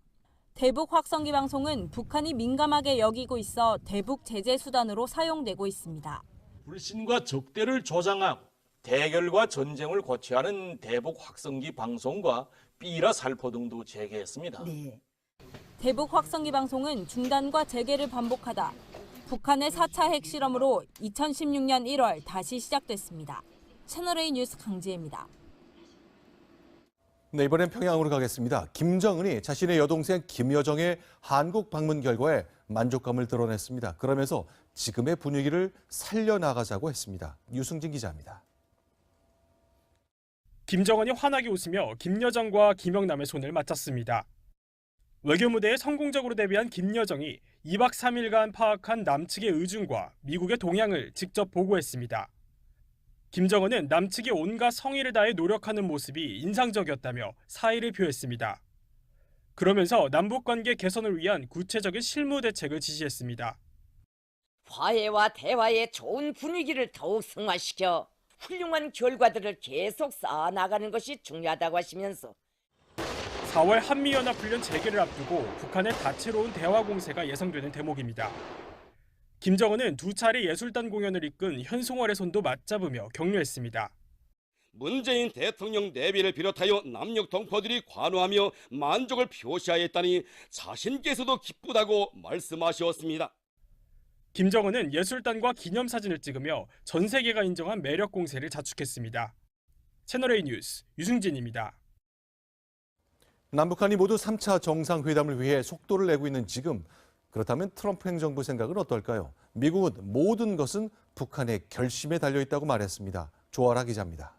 대북 확성기 방송은 북한이 민감하게 여기고 있어 대북 제재 수단으로 사용되고 있습니다. 불신과 적대를 조장하고 대결과 전쟁을 고취하는 대북 확성기 방송과 삐라 살포 등도 재개했습니다. 네. 대북 확성기 방송은 중단과 재개를 반복하다 북한의 4차 핵실험으로 2016년 1월 다시 시작됐습니다. 채널A 뉴스 강지혜입니다. 네, 이번엔 평양으로 가겠습니다. 김정은이 자신의 여동생 김여정의 한국 방문 결과에 만족감을 드러냈습니다. 그러면서 지금의 분위기를 살려나가자고 했습니다. 유승진 기자입니다. 김정은이 환하게 웃으며 김여정과 김영남의 손을 맞잡습니다. 외교 무대에 성공적으로 데뷔한 김여정이 2박 3일간 파악한 남측의 의중과 미국의 동향을 직접 보고했습니다. 김정은은 남측이 온갖 성의를 다해 노력하는 모습이 인상적이었다며 사의를 표했습니다. 그러면서 남북관계 개선을 위한 구체적인 실무 대책을 지시했습니다. 화해와 대화의 좋은 분위기를 더욱 승화시켜 훌륭한 결과들을 계속 쌓아나가는 것이 중요하다고 하시면서 4월 한미연합훈련 재개를 앞두고 북한의 다채로운 대화 공세가 예상되는 대목입니다. 김정은은 두 차례 예술단 공연을 이끈 현송월의 손도 맞잡으며 격려했습니다. 문재인 대통령 내비를 비롯하여 남녘 동포들이 관우하며 만족을 표시하였다니 자신께서도 기쁘다고 말씀하셨습니다. 김정은은 예술단과 기념사진을 찍으며 전 세계가 인정한 매력 공세를 자축했습니다. 채널A 뉴스 유승진입니다. 남북한이 모두 3차 정상회담을 위해 속도를 내고 있는 지금 그렇다면 트럼프 행정부 생각은 어떨까요? 미국은 모든 것은 북한의 결심에 달려있다고 말했습니다. 조아라 기자입니다.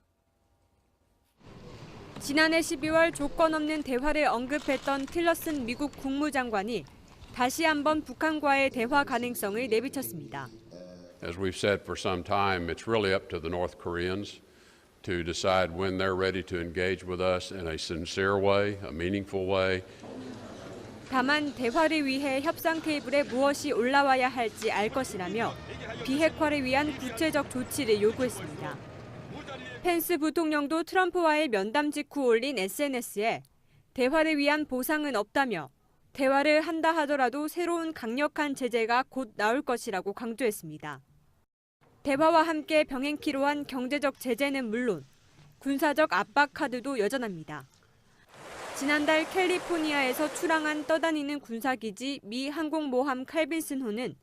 지난해 12월 조건 없는 대화를 언급했던 틸러슨 미국 국무장관이 다시 한번 북한과의 대화 가능성을 내비쳤습니다. As we've said for some time, it's really up to the North Koreans to decide when they're ready to engage with us in a sincere way, a meaningful way. 다만 대화를 위해 협상 테이블에 무엇이 올라와야 할지 알 것이라며 비핵화를 위한 구체적 조치를 요구했습니다. 펜스 부통령도 트럼프와의 면담 직후 올린 SNS에 대화를 위한 보상은 없다며 대화를 한다 하더라도 새로운 강력한 제재가 곧 나올 것이라고 강조했습니다. 대화와 함께 병행키로 한 경제적 제재는 물론 군사적 압박 카드도 여전합니다. 지난달 캘리포니아에서 출항한 떠다니는 군사기지 미 항공모함 칼빈슨호는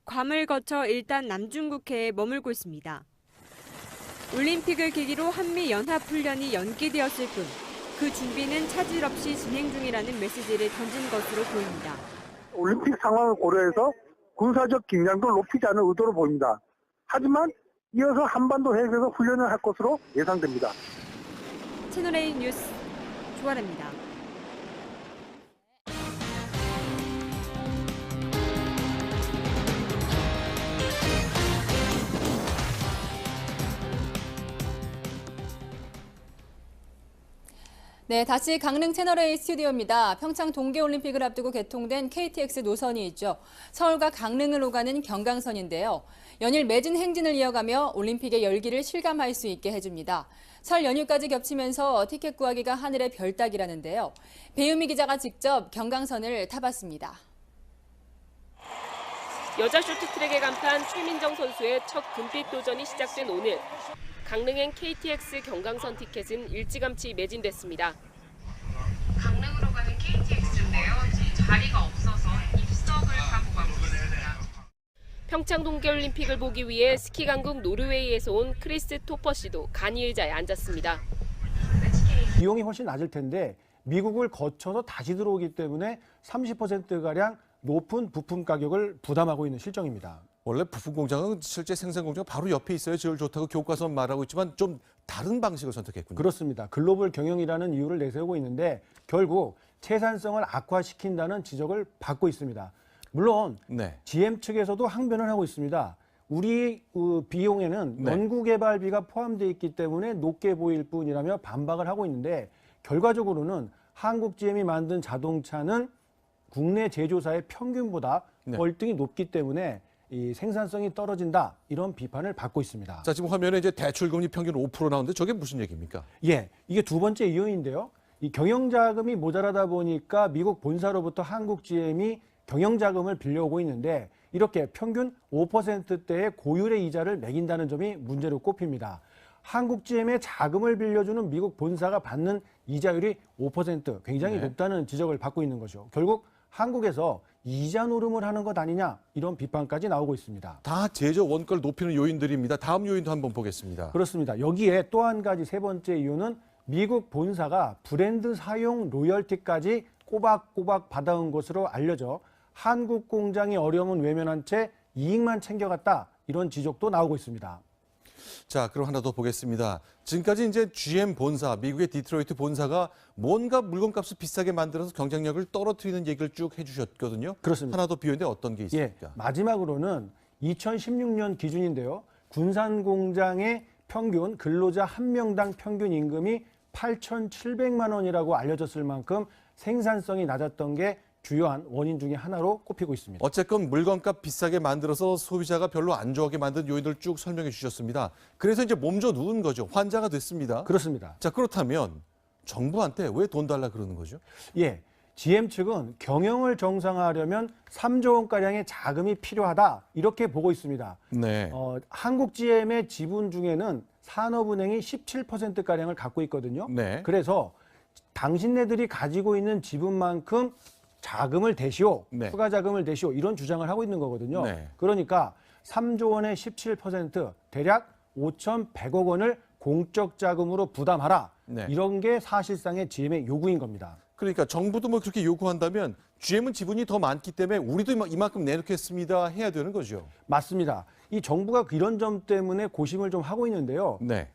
괌을 거쳐 일단 남중국해에 머물고 있습니다. 올림픽을 계기로 한미 연합훈련이 연기되었을 뿐 그 준비는 차질 없이 진행 중이라는 메시지를 던진 것으로 보입니다. 올림픽 상황을 고려해서 군사적 긴장도를 높이지 않은 의도로 보입니다. 하지만 이어서 한반도 해역에서 훈련을 할 것으로 예상됩니다. 채널A 뉴스 조아라입니다. 네, 다시 강릉 채널A 스튜디오입니다. 평창 동계올림픽을 앞두고 개통된 KTX 노선이 있죠. 서울과 강릉을 오가는 경강선인데요. 연일 매진 행진을 이어가며 올림픽의 열기를 실감할 수 있게 해줍니다. 설 연휴까지 겹치면서 티켓 구하기가 하늘의 별 따기라는데요. 배유미 기자가 직접 경강선을 타봤습니다. 여자 쇼트트랙의 간판 최민정 선수의 첫 금빛 도전이 시작된 오늘. 강릉행 KTX 경강선 티켓은 일찌감치 매진됐습니다. 강릉으로 가는 KTX인데요. 자리가 없어서 입석을 하고 가고 있습니다. 평창 동계올림픽을 보기 위해 스키 강국 노르웨이에서 온 크리스 토퍼 씨도 간이 의자에 앉았습니다. 비용이 훨씬 낮을 텐데 미국을 거쳐서 다시 들어오기 때문에 30%가량 높은 부품 가격을 부담하고 있는 실정입니다. 원래 부품 공장은 실제 생산 공장 바로 옆에 있어야 제일 좋다고 교과서 말하고 있지만 좀 다른 방식을 선택했군요. 그렇습니다. 글로벌 경영이라는 이유를 내세우고 있는데 결국 채산성을 악화시킨다는 지적을 받고 있습니다. 물론 GM 측에서도 항변을 하고 있습니다. 우리 비용에는 연구개발비가 포함되어 있기 때문에 높게 보일 뿐이라며 반박을 하고 있는데 결과적으로는 한국 GM이 만든 자동차는 국내 제조사의 평균보다 월등히 높기 때문에 이 생산성이 떨어진다 이런 비판을 받고 있습니다. 자, 지금 화면에 이제 대출금리 평균 5% 나오는데 저게 무슨 얘기입니까? 예, 이게 두 번째 이유인데요. 이 경영자금이 모자라다 보니까 미국 본사로부터 한국 GM이 경영자금을 빌려오고 있는데 이렇게 평균 5%대의 고율의 이자를 매긴다는 점이 문제로 꼽힙니다. 한국 GM에 자금을 빌려주는 미국 본사가 받는 이자율이 5% 굉장히 높다는 지적을 받고 있는 거죠. 결국 한국에서 이자 노름을 하는 것 아니냐 이런 비판까지 나오고 있습니다. 다 제조 원가를 높이는 요인들입니다. 다음 요인도 한번 보겠습니다. 그렇습니다. 여기에 또 한 가지 세 번째 이유는 미국 본사가 브랜드 사용 로열티까지 꼬박꼬박 받아온 것으로 알려져 한국 공장의 어려움은 외면한 채 이익만 챙겨갔다 이런 지적도 나오고 있습니다. 자, 그럼 하나 더 보겠습니다. 지금까지 이제 GM 본사, 미국의 디트로이트 본사가 뭔가 물건값을 비싸게 만들어서 경쟁력을 떨어뜨리는 얘기를 쭉 해주셨거든요. 그렇습니다. 하나 더 비유인데 어떤 게 있습니까? 예, 마지막으로는 2016년 기준인데요. 군산 공장의 평균 근로자 한 명당 평균 임금이 8,700만 원이라고 알려졌을 만큼 생산성이 낮았던 게 주요한 원인 중에 하나로 꼽히고 있습니다. 어쨌건 물건값 비싸게 만들어서 소비자가 별로 안 좋아하게 만든 요인들 쭉 설명해 주셨습니다. 그래서 이제 몸져 누운 거죠. 환자가 됐습니다. 그렇습니다. 자, 그렇다면 정부한테 왜 돈 달라 그러는 거죠? 예, GM 측은 경영을 정상화하려면 3조 원가량의 자금이 필요하다 이렇게 보고 있습니다. 네. 한국 GM의 지분 중에는 산업은행이 17%가량을 갖고 있거든요. 네. 그래서 당신네들이 가지고 있는 지분만큼 자금을 대시오, 추가 자금을 대시오 이런 주장을 하고 있는 거거든요. 그러니까 3조 원의 17% 대략 5,100억 원을 공적 자금으로 부담하라. 이런 게 사실상의 GM의 요구인 겁니다. 그러니까 정부도 뭐 그렇게 요구한다면 GM은 지분이 더 많기 때문에 우리도 이만큼 내놓겠습니다 해야 되는 거죠. 맞습니다. 이 정부가 이런 점 때문에 고심을 좀 하고 있는데요. 네.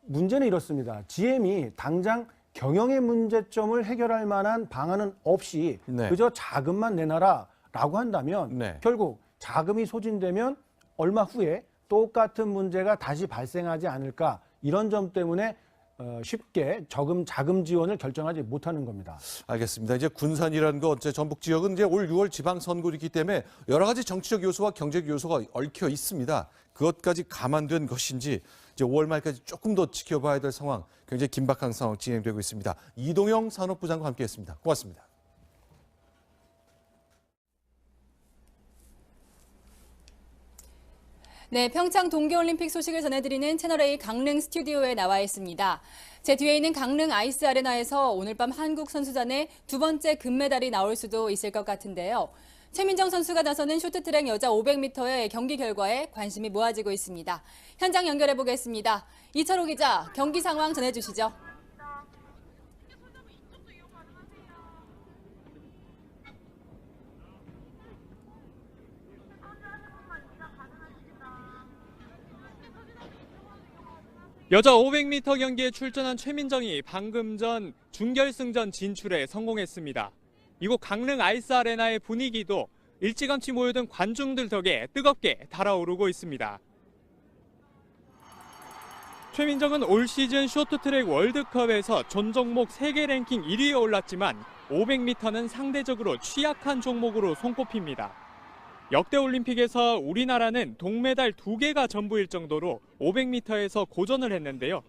문제는 이렇습니다. GM이 당장 경영의 문제점을 해결할 만한 방안은 없이 네. 그저 자금만 내놔라라고 한다면 네. 결국 자금이 소진되면 얼마 후에 똑같은 문제가 다시 발생하지 않을까, 이런 점 때문에 쉽게 자금 지원을 결정하지 못하는 겁니다. 알겠습니다. 이제 군산이라는 거, 전북 지역은 이제 올 6월 지방선거이기 때문에 여러 가지 정치적 요소와 경제적 요소가 얽혀 있습니다. 그것까지 감안된 것인지 이제 5월 말까지 조금 더 지켜봐야 될 상황, 굉장히 긴박한 상황 진행되고 있습니다. 이동영 산업부 장관 함께했습니다. 고맙습니다. 네, 평창 동계올림픽 소식을 전해드리는 채널A 강릉 스튜디오에 나와 있습니다. 제 뒤에 있는 강릉 아이스 아레나에서 오늘 밤 한국 선수단의 두 번째 금메달이 나올 수도 있을 것 같은데요. 최민정 선수가 나서는 쇼트트랙 여자 500m의 경기 결과에 관심이 모아지고 있습니다. 현장 연결해 보겠습니다. 이철호 기자, 경기 상황 전해주시죠. 여자 500m 경기에 출전한 최민정이 방금 전 준결승전 진출에 성공했습니다. 이곳 강릉 아이스 아레나의 분위기도 일찌감치 모여든 관중들 덕에 뜨겁게 달아오르고 있습니다. 최민정은 올 시즌 쇼트트랙 월드컵에서 전 종목 세계 랭킹 1위에 올랐지만 500m는 상대적으로 취약한 종목으로 손꼽힙니다. 역대 올림픽에서 우리나라는 동메달 2개가 전부일 정도로 500m에서 고전을 했는데요.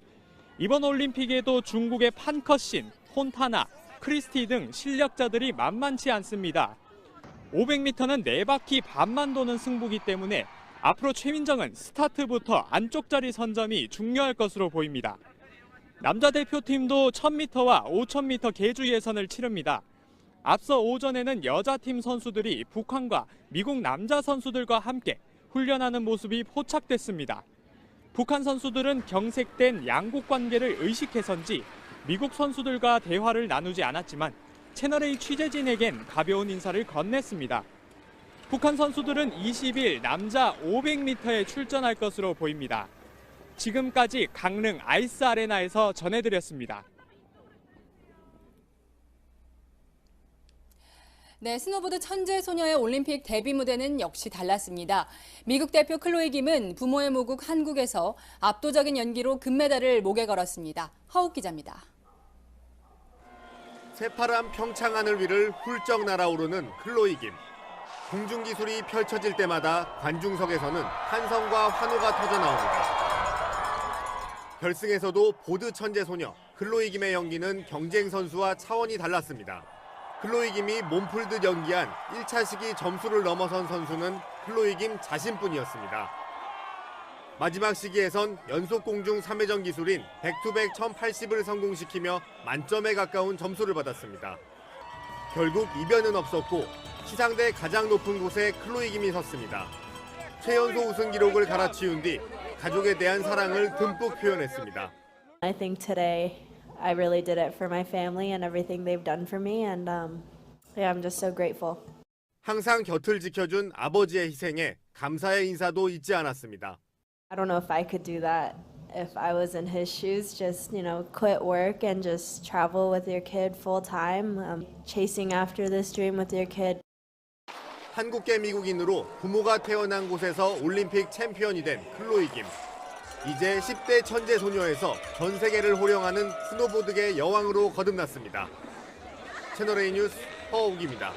이번 올림픽에도 중국의 판커신, 혼타나, 크리스티 등 실력자들이 만만치 않습니다. 500m는 4바퀴 반만 도는 승부기 때문에 앞으로 최민정은 스타트부터 안쪽 자리 선점이 중요할 것으로 보입니다. 남자 대표팀도 1000m와 5000m 계주 예선을 치릅니다. 앞서 오전에는 여자팀 선수들이 북한과 미국 남자 선수들과 함께 훈련하는 모습이 포착됐습니다. 북한 선수들은 경색된 양국 관계를 의식해서인지 미국 선수들과 대화를 나누지 않았지만 채널A 취재진에겐 가벼운 인사를 건넸습니다. 북한 선수들은 20일 남자 500m에 출전할 것으로 보입니다. 지금까지 강릉 아이스 아레나에서 전해드렸습니다. 네, 스노보드 천재 소녀의 올림픽 데뷔 무대는 역시 달랐습니다. 미국 대표 클로이 김은 부모의 모국 한국에서 압도적인 연기로 금메달을 목에 걸었습니다. 허욱 기자입니다. 새파란 평창 하늘 위를 훌쩍 날아오르는 클로이 김. 공중기술이 펼쳐질 때마다 관중석에서는 환성과 환호가 터져나옵니다. 결승에서도 보드 천재 소녀 클로이 김의 연기는 경쟁 선수와 차원이 달랐습니다. 클로이 김이 몸풀듯 연기한 1차 시기 점수를 넘어선 선수는 클로이 김 자신뿐이었습니다. 마지막 시기에선 연속 공중 3회전 기술인 백투백 1080을 성공시키며 만점에 가까운 점수를 받았습니다. 결국 이변은 없었고 시상대 가장 높은 곳에 클로이 김이 섰습니다. 최연소 우승 기록을 갈아치운 뒤 가족에 대한 사랑을 듬뿍 표현했습니다. I think today I really did it for my family and everything they've done for me, and yeah, I'm just so grateful. 항상 곁을 지켜준 아버지의 희생에 감사의 인사도 잊지 않았습니다. I don't know if I could do that if I was in his shoes. Just quit work and just travel with your kid full time, chasing after this dream with your kid. 한국계 미국인으로 부모가 태어난 곳에서 올림픽 챔피언이 된 클로이 김. 이제 10대 천재 소녀에서 전 세계를 호령하는 스노보드계 여왕으로 거듭났습니다. 채널A 뉴스 허욱입니다.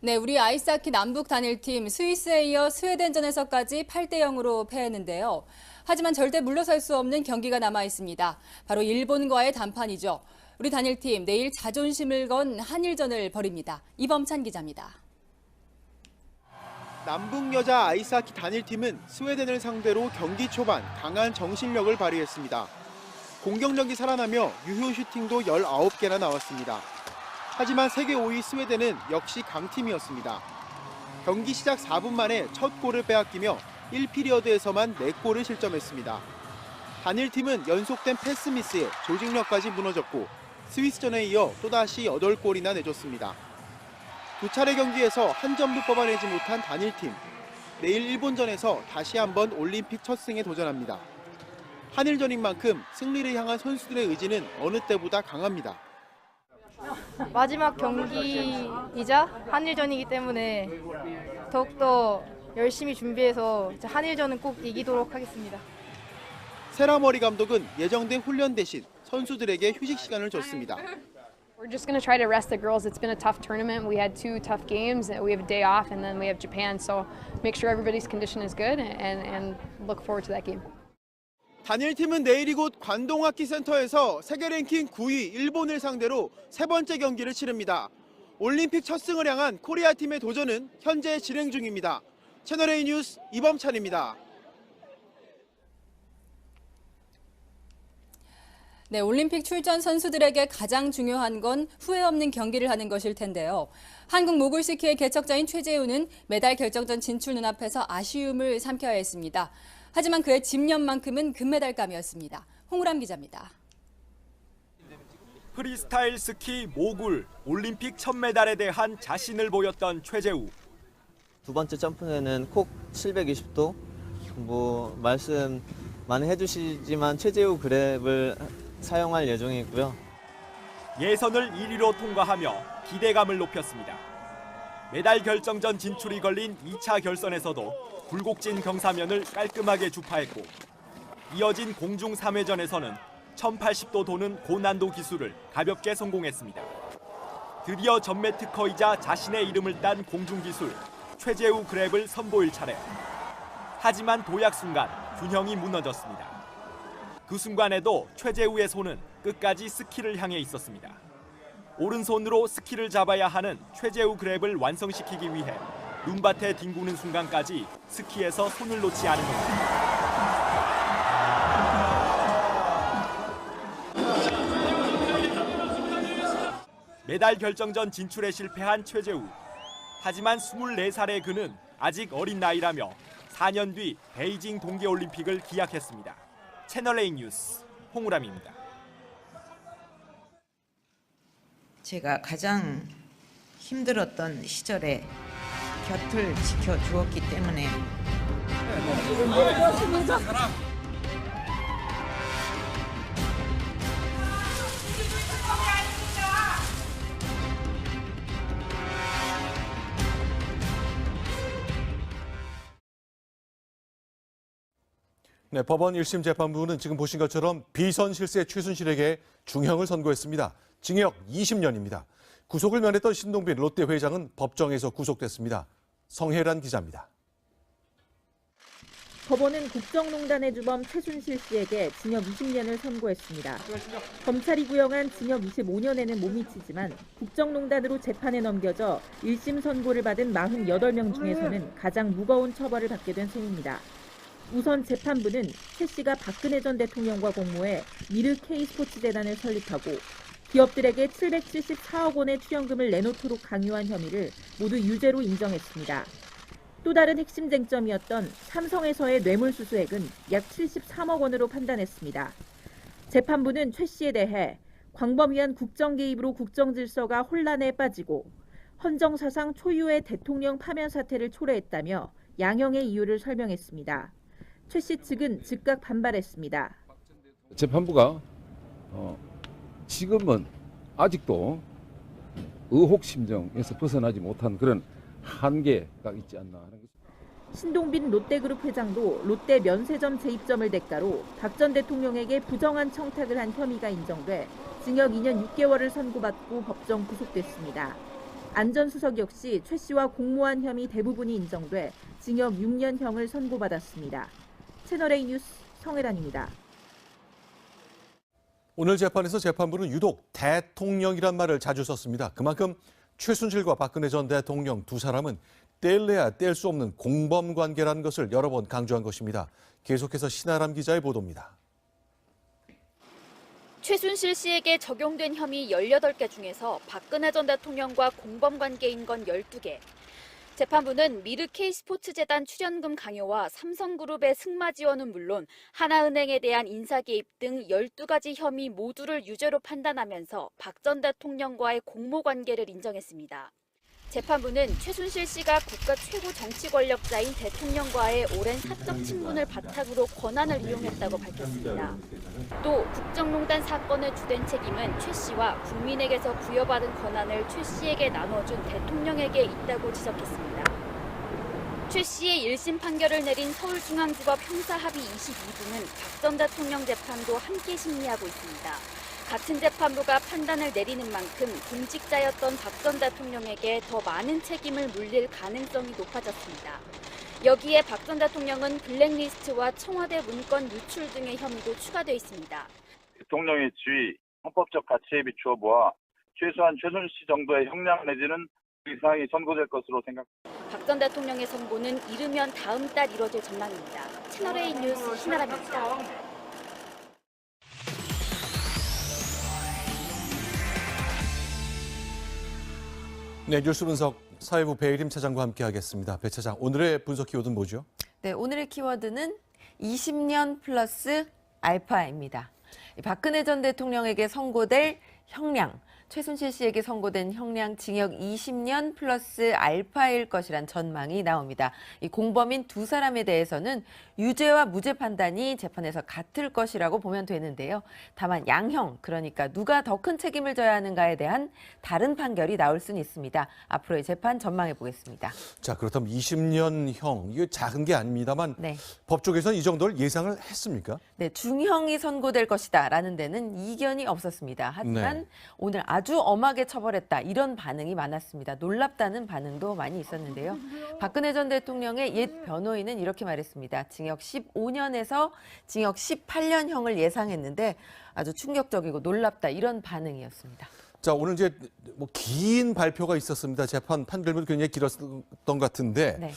네, 우리 아이스하키 남북 단일팀 스위스에 이어 스웨덴전에서까지 8대0으로 패했는데요. 하지만 절대 물러설 수 없는 경기가 남아 있습니다. 바로 일본과의 단판이죠. 우리 단일팀 내일 자존심을 건 한일전을 벌입니다. 이범찬 기자입니다. 남북 여자 아이스하키 단일팀은 스웨덴을 상대로 경기 초반 강한 정신력을 발휘했습니다. 공격력이 살아나며 유효 슈팅도 19개나 나왔습니다. 하지만 세계 5위 스웨덴은 역시 강팀이었습니다. 경기 시작 4분 만에 첫 골을 빼앗기며 1피리어드에서만 4골을 실점했습니다. 단일팀은 연속된 패스 미스에 조직력까지 무너졌고 스위스전에 이어 또다시 8골이나 내줬습니다. 두 차례 경기에서 한 점도 뽑아내지 못한 단일팀. 내일 일본전에서 다시 한번 올림픽 첫 승에 도전합니다. 한일전인 만큼 승리를 향한 선수들의 의지는 어느 때보다 강합니다. 마지막 경기이자 한일전이기 때문에 더욱더 열심히 준비해서 한일전은 꼭 이기도록 하겠습니다. 세라머리 감독은 예정된 훈련 대신 선수들에게 휴식 시간을 줬습니다. We're just going to try to rest the girls. It's been a tough tournament. We had 2 tough games. We have a day off and then we have Japan. So make sure everybody's condition is good and look forward to that game. 단일팀은 내일 이곳 관동악기센터에서 세계 랭킹 9위 일본을 상대로 세 번째 경기를 치릅니다. 올림픽 첫 승을 향한 코리아 팀의 도전은 현재 진행 중입니다. 채널A 뉴스 이범찬입니다. 네, 올림픽 출전 선수들에게 가장 중요한 건 후회 없는 경기를 하는 것일 텐데요. 한국 모굴스키의 개척자인 최재우는 메달 결정전 진출 눈앞에서 아쉬움을 삼켜야 했습니다. 하지만 그의 집념만큼은 금메달감이었습니다. 홍우람 기자입니다. 프리스타일 스키 모굴 올림픽 첫 메달에 대한 자신을 보였던 최재우. 두 번째 점프는 콕 720도. 말씀 많이 해주시지만 최재우 그랩을 사용할 예정이고요. 예선을 1위로 통과하며 기대감을 높였습니다. 메달 결정전 진출이 걸린 2차 결선에서도 굴곡진 경사면을 깔끔하게 주파했고 이어진 공중 3회전에서는 1080도 도는 고난도 기술을 가볍게 성공했습니다. 드디어 전매 특허이자 자신의 이름을 딴 공중기술 최재우 그랩을 선보일 차례. 하지만 도약 순간 균형이 무너졌습니다. 그 순간에도 최재우의 손은 끝까지 스키를 향해 있었습니다. 오른손으로 스키를 잡아야 하는 최재우 그랩을 완성시키기 위해 눈밭에 뒹구는 순간까지 스키에서 손을 놓지 않은 겁니다. 메달 결정전 진출에 실패한 최재우. 하지만 24살의 그는 아직 어린 나이라며 4년 뒤 베이징 동계올림픽을 기약했습니다. 채널A 뉴스 홍우람입니다. 제가 가장 힘들었던 시절에 곁을 지켜주었기 때문에 네, 법원 1심 재판부는 지금 보신 것처럼 비선 실세 최순실에게 중형을 선고했습니다. 징역 20년입니다. 구속을 면했던 신동빈 롯데 회장은 법정에서 구속됐습니다. 성혜란 기자입니다. 법원은 국정농단의 주범 최순실 씨에게 징역 20년을 선고했습니다. 검찰이 구형한 징역 25년에는 못 미치지만 국정농단으로 재판에 넘겨져 1심 선고를 받은 48명 중에서는 가장 무거운 처벌을 받게 된 셈입니다. 우선 재판부는 최 씨가 박근혜 전 대통령과 공모해 미르 K스포츠재단을 설립하고 기업들에게 774억 원의 출연금을 내놓도록 강요한 혐의를 모두 유죄로 인정했습니다. 또 다른 핵심 쟁점이었던 삼성에서의 뇌물수수액은 약 73억 원으로 판단했습니다. 재판부는 최 씨에 대해 광범위한 국정 개입으로 국정 질서가 혼란에 빠지고 헌정사상 초유의 대통령 파면 사태를 초래했다며 양형의 이유를 설명했습니다. 최 씨 측은 즉각 반발했습니다. 재판부가 지금은 아직도 의혹 심정에서 벗어나지 못한 그런 한계가 있지 않나 하는 것. 신동빈 롯데그룹 회장도 롯데 면세점 재입점을 대가로 박 전 대통령에게 부정한 청탁을 한 혐의가 인정돼 징역 2년 6개월을 선고받고 법정 구속됐습니다. 안 전 수석 역시 최 씨와 공모한 혐의 대부분이 인정돼 징역 6년형을 선고받았습니다. 채널A 뉴스 성혜란입니다. 오늘 재판에서 재판부는 유독 대통령이란 말을 자주 썼습니다. 그만큼 최순실과 박근혜 전 대통령 두 사람은 뗄래야 뗄 수 없는 공범 관계라는 것을 여러 번 강조한 것입니다. 계속해서 신아람 기자의 보도입니다. 최순실 씨에게 적용된 혐의 18개 중에서 박근혜 전 대통령과 공범 관계인 건 12개. 재판부는 미르 K스포츠재단 출연금 강요와 삼성그룹의 승마 지원은 물론 하나은행에 대한 인사 개입 등 12가지 혐의 모두를 유죄로 판단하면서 박 전 대통령과의 공모 관계를 인정했습니다. 재판부는 최순실 씨가 국가 최고 정치 권력자인 대통령과의 오랜 사적 친분을 바탕으로 권한을 이용했다고 밝혔습니다. 또 국정농단 사건의 주된 책임은 최 씨와 국민에게서 부여받은 권한을 최 씨에게 나눠준 대통령에게 있다고 지적했습니다. 최 씨의 1심 판결을 내린 서울중앙지법 형사합의 22부는 박 전 대통령 재판도 함께 심리하고 있습니다. 같은 재판부가 판단을 내리는 만큼 공직자였던 박 전 대통령에게 더 많은 책임을 물릴 가능성이 높아졌습니다. 여기에 박 전 대통령은 블랙리스트와 청와대 문건 유출 등의 혐의도 추가돼 있습니다. 대통령의 지위, 헌법적 가치에 비추어 보아 최소한 최순실 정도의 형량 내지는 그 이상이 선고될 것으로 생각합니다. 박 전 대통령의 선고는 이르면 다음 달 이뤄질 전망입니다. 채널A 뉴스 신아람입니다. 네, 뉴스 분석 사회부 배혜림 차장과 함께하겠습니다. 배 차장, 오늘의 분석 키워드는 뭐죠? 네, 오늘의 키워드는 20년 플러스 알파입니다. 박근혜 전 대통령에게 선고될 형량, 최순실 씨에게 선고된 형량 징역 20년 플러스 알파일 것이란 전망이 나옵니다. 이 공범인 두 사람에 대해서는 유죄와 무죄 판단이 재판에서 같을 것이라고 보면 되는데요. 다만 양형, 그러니까 누가 더 큰 책임을 져야 하는가에 대한 다른 판결이 나올 수는 있습니다. 앞으로의 재판 전망해 보겠습니다. 자, 그렇다면 20년형, 이거 작은 게 아닙니다만 네. 법 쪽에서는 이 정도를 예상을 했습니까? 네, 중형이 선고될 것이다라는 데는 이견이 없었습니다. 하지만 네. 오늘 아주 엄하게 처벌했다, 이런 반응이 많았습니다. 놀랍다는 반응도 많이 있었는데요. 박근혜 전 대통령의 옛 변호인은 이렇게 말했습니다. 징역 15년에서 징역 18년형을 예상했는데 아주 충격적이고 놀랍다, 이런 반응이었습니다. 자, 오늘 이제 뭐 긴 발표가 있었습니다. 재판 판결문도 굉장히 길었던 것 같은데 네.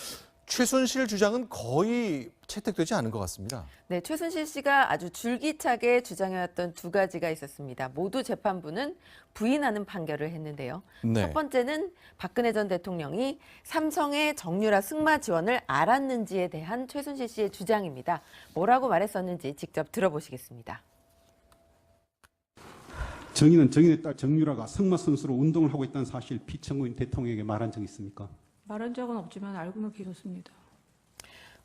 최순실 주장은 거의 채택되지 않은 것 같습니다. 네, 최순실 씨가 아주 줄기차게 주장해왔던 두 가지가 있었습니다. 모두 재판부는 부인하는 판결을 했는데요. 네. 첫 번째는 박근혜 전 대통령이 삼성의 정유라 승마 지원을 알았는지에 대한 최순실 씨의 주장입니다. 뭐라고 말했었는지 직접 들어보시겠습니다. 정의는 정의의 딸 정유라가 승마 선수로 운동을 하고 있다는 사실 피청구인 대통령에게 말한 적이 있습니까? 말한 적은 없지만 알고는 길었습니다.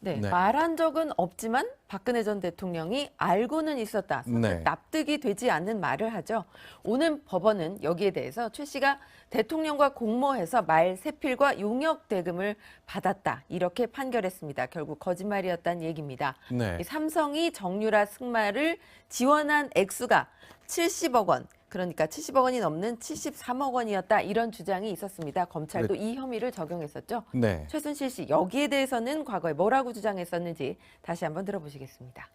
네, 네. 말한 적은 없지만 박근혜 전 대통령이 알고는 있었다. 네. 납득이 되지 않는 말을 하죠. 오늘 법원은 여기에 대해서 최 씨가 대통령과 공모해서 말 세필과 용역 대금을 받았다, 이렇게 판결했습니다. 결국 거짓말이었다는 얘기입니다. 네. 이 삼성이 정유라 승마를 지원한 액수가 70억 원, 그러니까 70억 원이 넘는 73억 원이었다, 이런 주장이 있었습니다. 검찰도 이 혐의를 적용했었죠. 네. 최순실 씨, 여기에 대해서는 과거에 뭐라고 주장했었는지 다시 한번 들어보시겠습니다.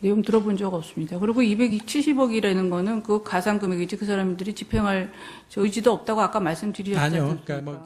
내용 들어본 적 없습니다. 그리고 270억이라는 거는 그 가상 금액이지 그 사람들이 집행할 의지도 없다고 아까 말씀드렸지 않습니까?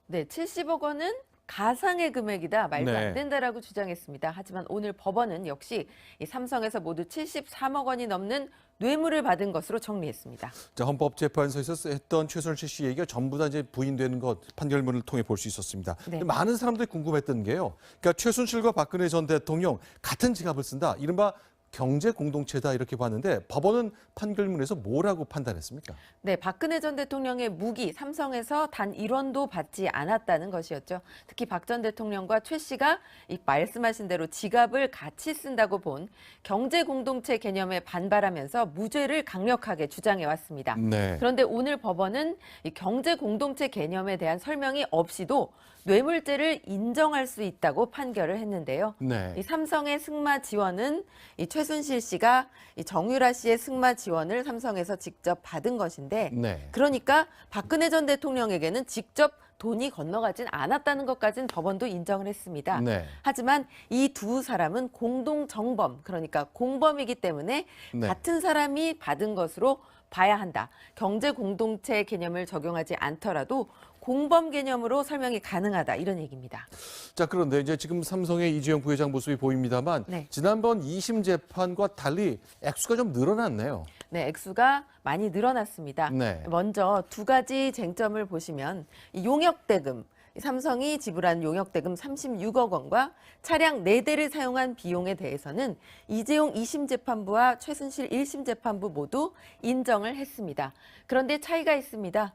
네, 70억 원은 가상의 금액이다, 말도 네. 안 된다라고 주장했습니다. 하지만 오늘 법원은 역시 이 삼성에서 모두 73억 원이 넘는 뇌물을 받은 것으로 정리했습니다. 자, 헌법재판소에서 했던 최순실 씨 얘기가 전부 다 이제 부인되는 것 판결문을 통해 볼 수 있었습니다. 네. 많은 사람들이 궁금했던 게요. 그러니까 최순실과 박근혜 전 대통령 같은 지갑을 쓴다, 이른바 경제 공동체다, 이렇게 봤는데 법원은 판결문에서 뭐라고 판단했습니까? 네, 박근혜 전 대통령의 무기 삼성에서 단 1원도 받지 않았다는 것이었죠. 특히 박 전 대통령과 최 씨가 이 말씀하신 대로 지갑을 같이 쓴다고 본 경제 공동체 개념에 반발하면서 무죄를 강력하게 주장해 왔습니다. 네. 그런데 오늘 법원은 이 경제 공동체 개념에 대한 설명이 없이도 뇌물죄를 인정할 수 있다고 판결을 했는데요. 네. 이 삼성의 승마 지원은 이 최순실 씨가 이 정유라 씨의 승마 지원을 삼성에서 직접 받은 것인데, 네. 그러니까 박근혜 전 대통령에게는 직접 돈이 건너가진 않았다는 것까지는 법원도 인정을 했습니다. 네. 하지만 이 두 사람은 공동 정범, 그러니까 공범이기 때문에 네. 같은 사람이 받은 것으로 봐야 한다. 경제 공동체 개념을 적용하지 않더라도 공범 개념으로 설명이 가능하다 이런 얘기입니다. 자, 그런데 이제 지금 삼성의 이재용 부회장 모습이 보입니다만 네. 지난번 2심 재판과 달리 액수가 좀 늘어났네요. 네, 액수가 많이 늘어났습니다. 네. 먼저 두 가지 쟁점을 보시면 이 용역대금, 삼성이 지불한 용역대금 36억 원과 차량 4대를 사용한 비용에 대해서는 이재용 2심 재판부와 최순실 1심 재판부 모두 인정을 했습니다. 그런데 차이가 있습니다.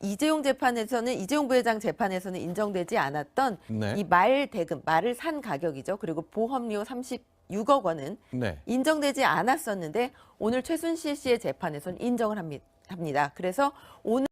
이재용 재판에서는 이재용 부회장 재판에서는 인정되지 않았던 네. 이 말 대금, 말을 산 가격이죠. 그리고 보험료 36억 원은 네. 인정되지 않았었는데 오늘 최순실 씨의 재판에서는 인정을 합니다. 그래서 오늘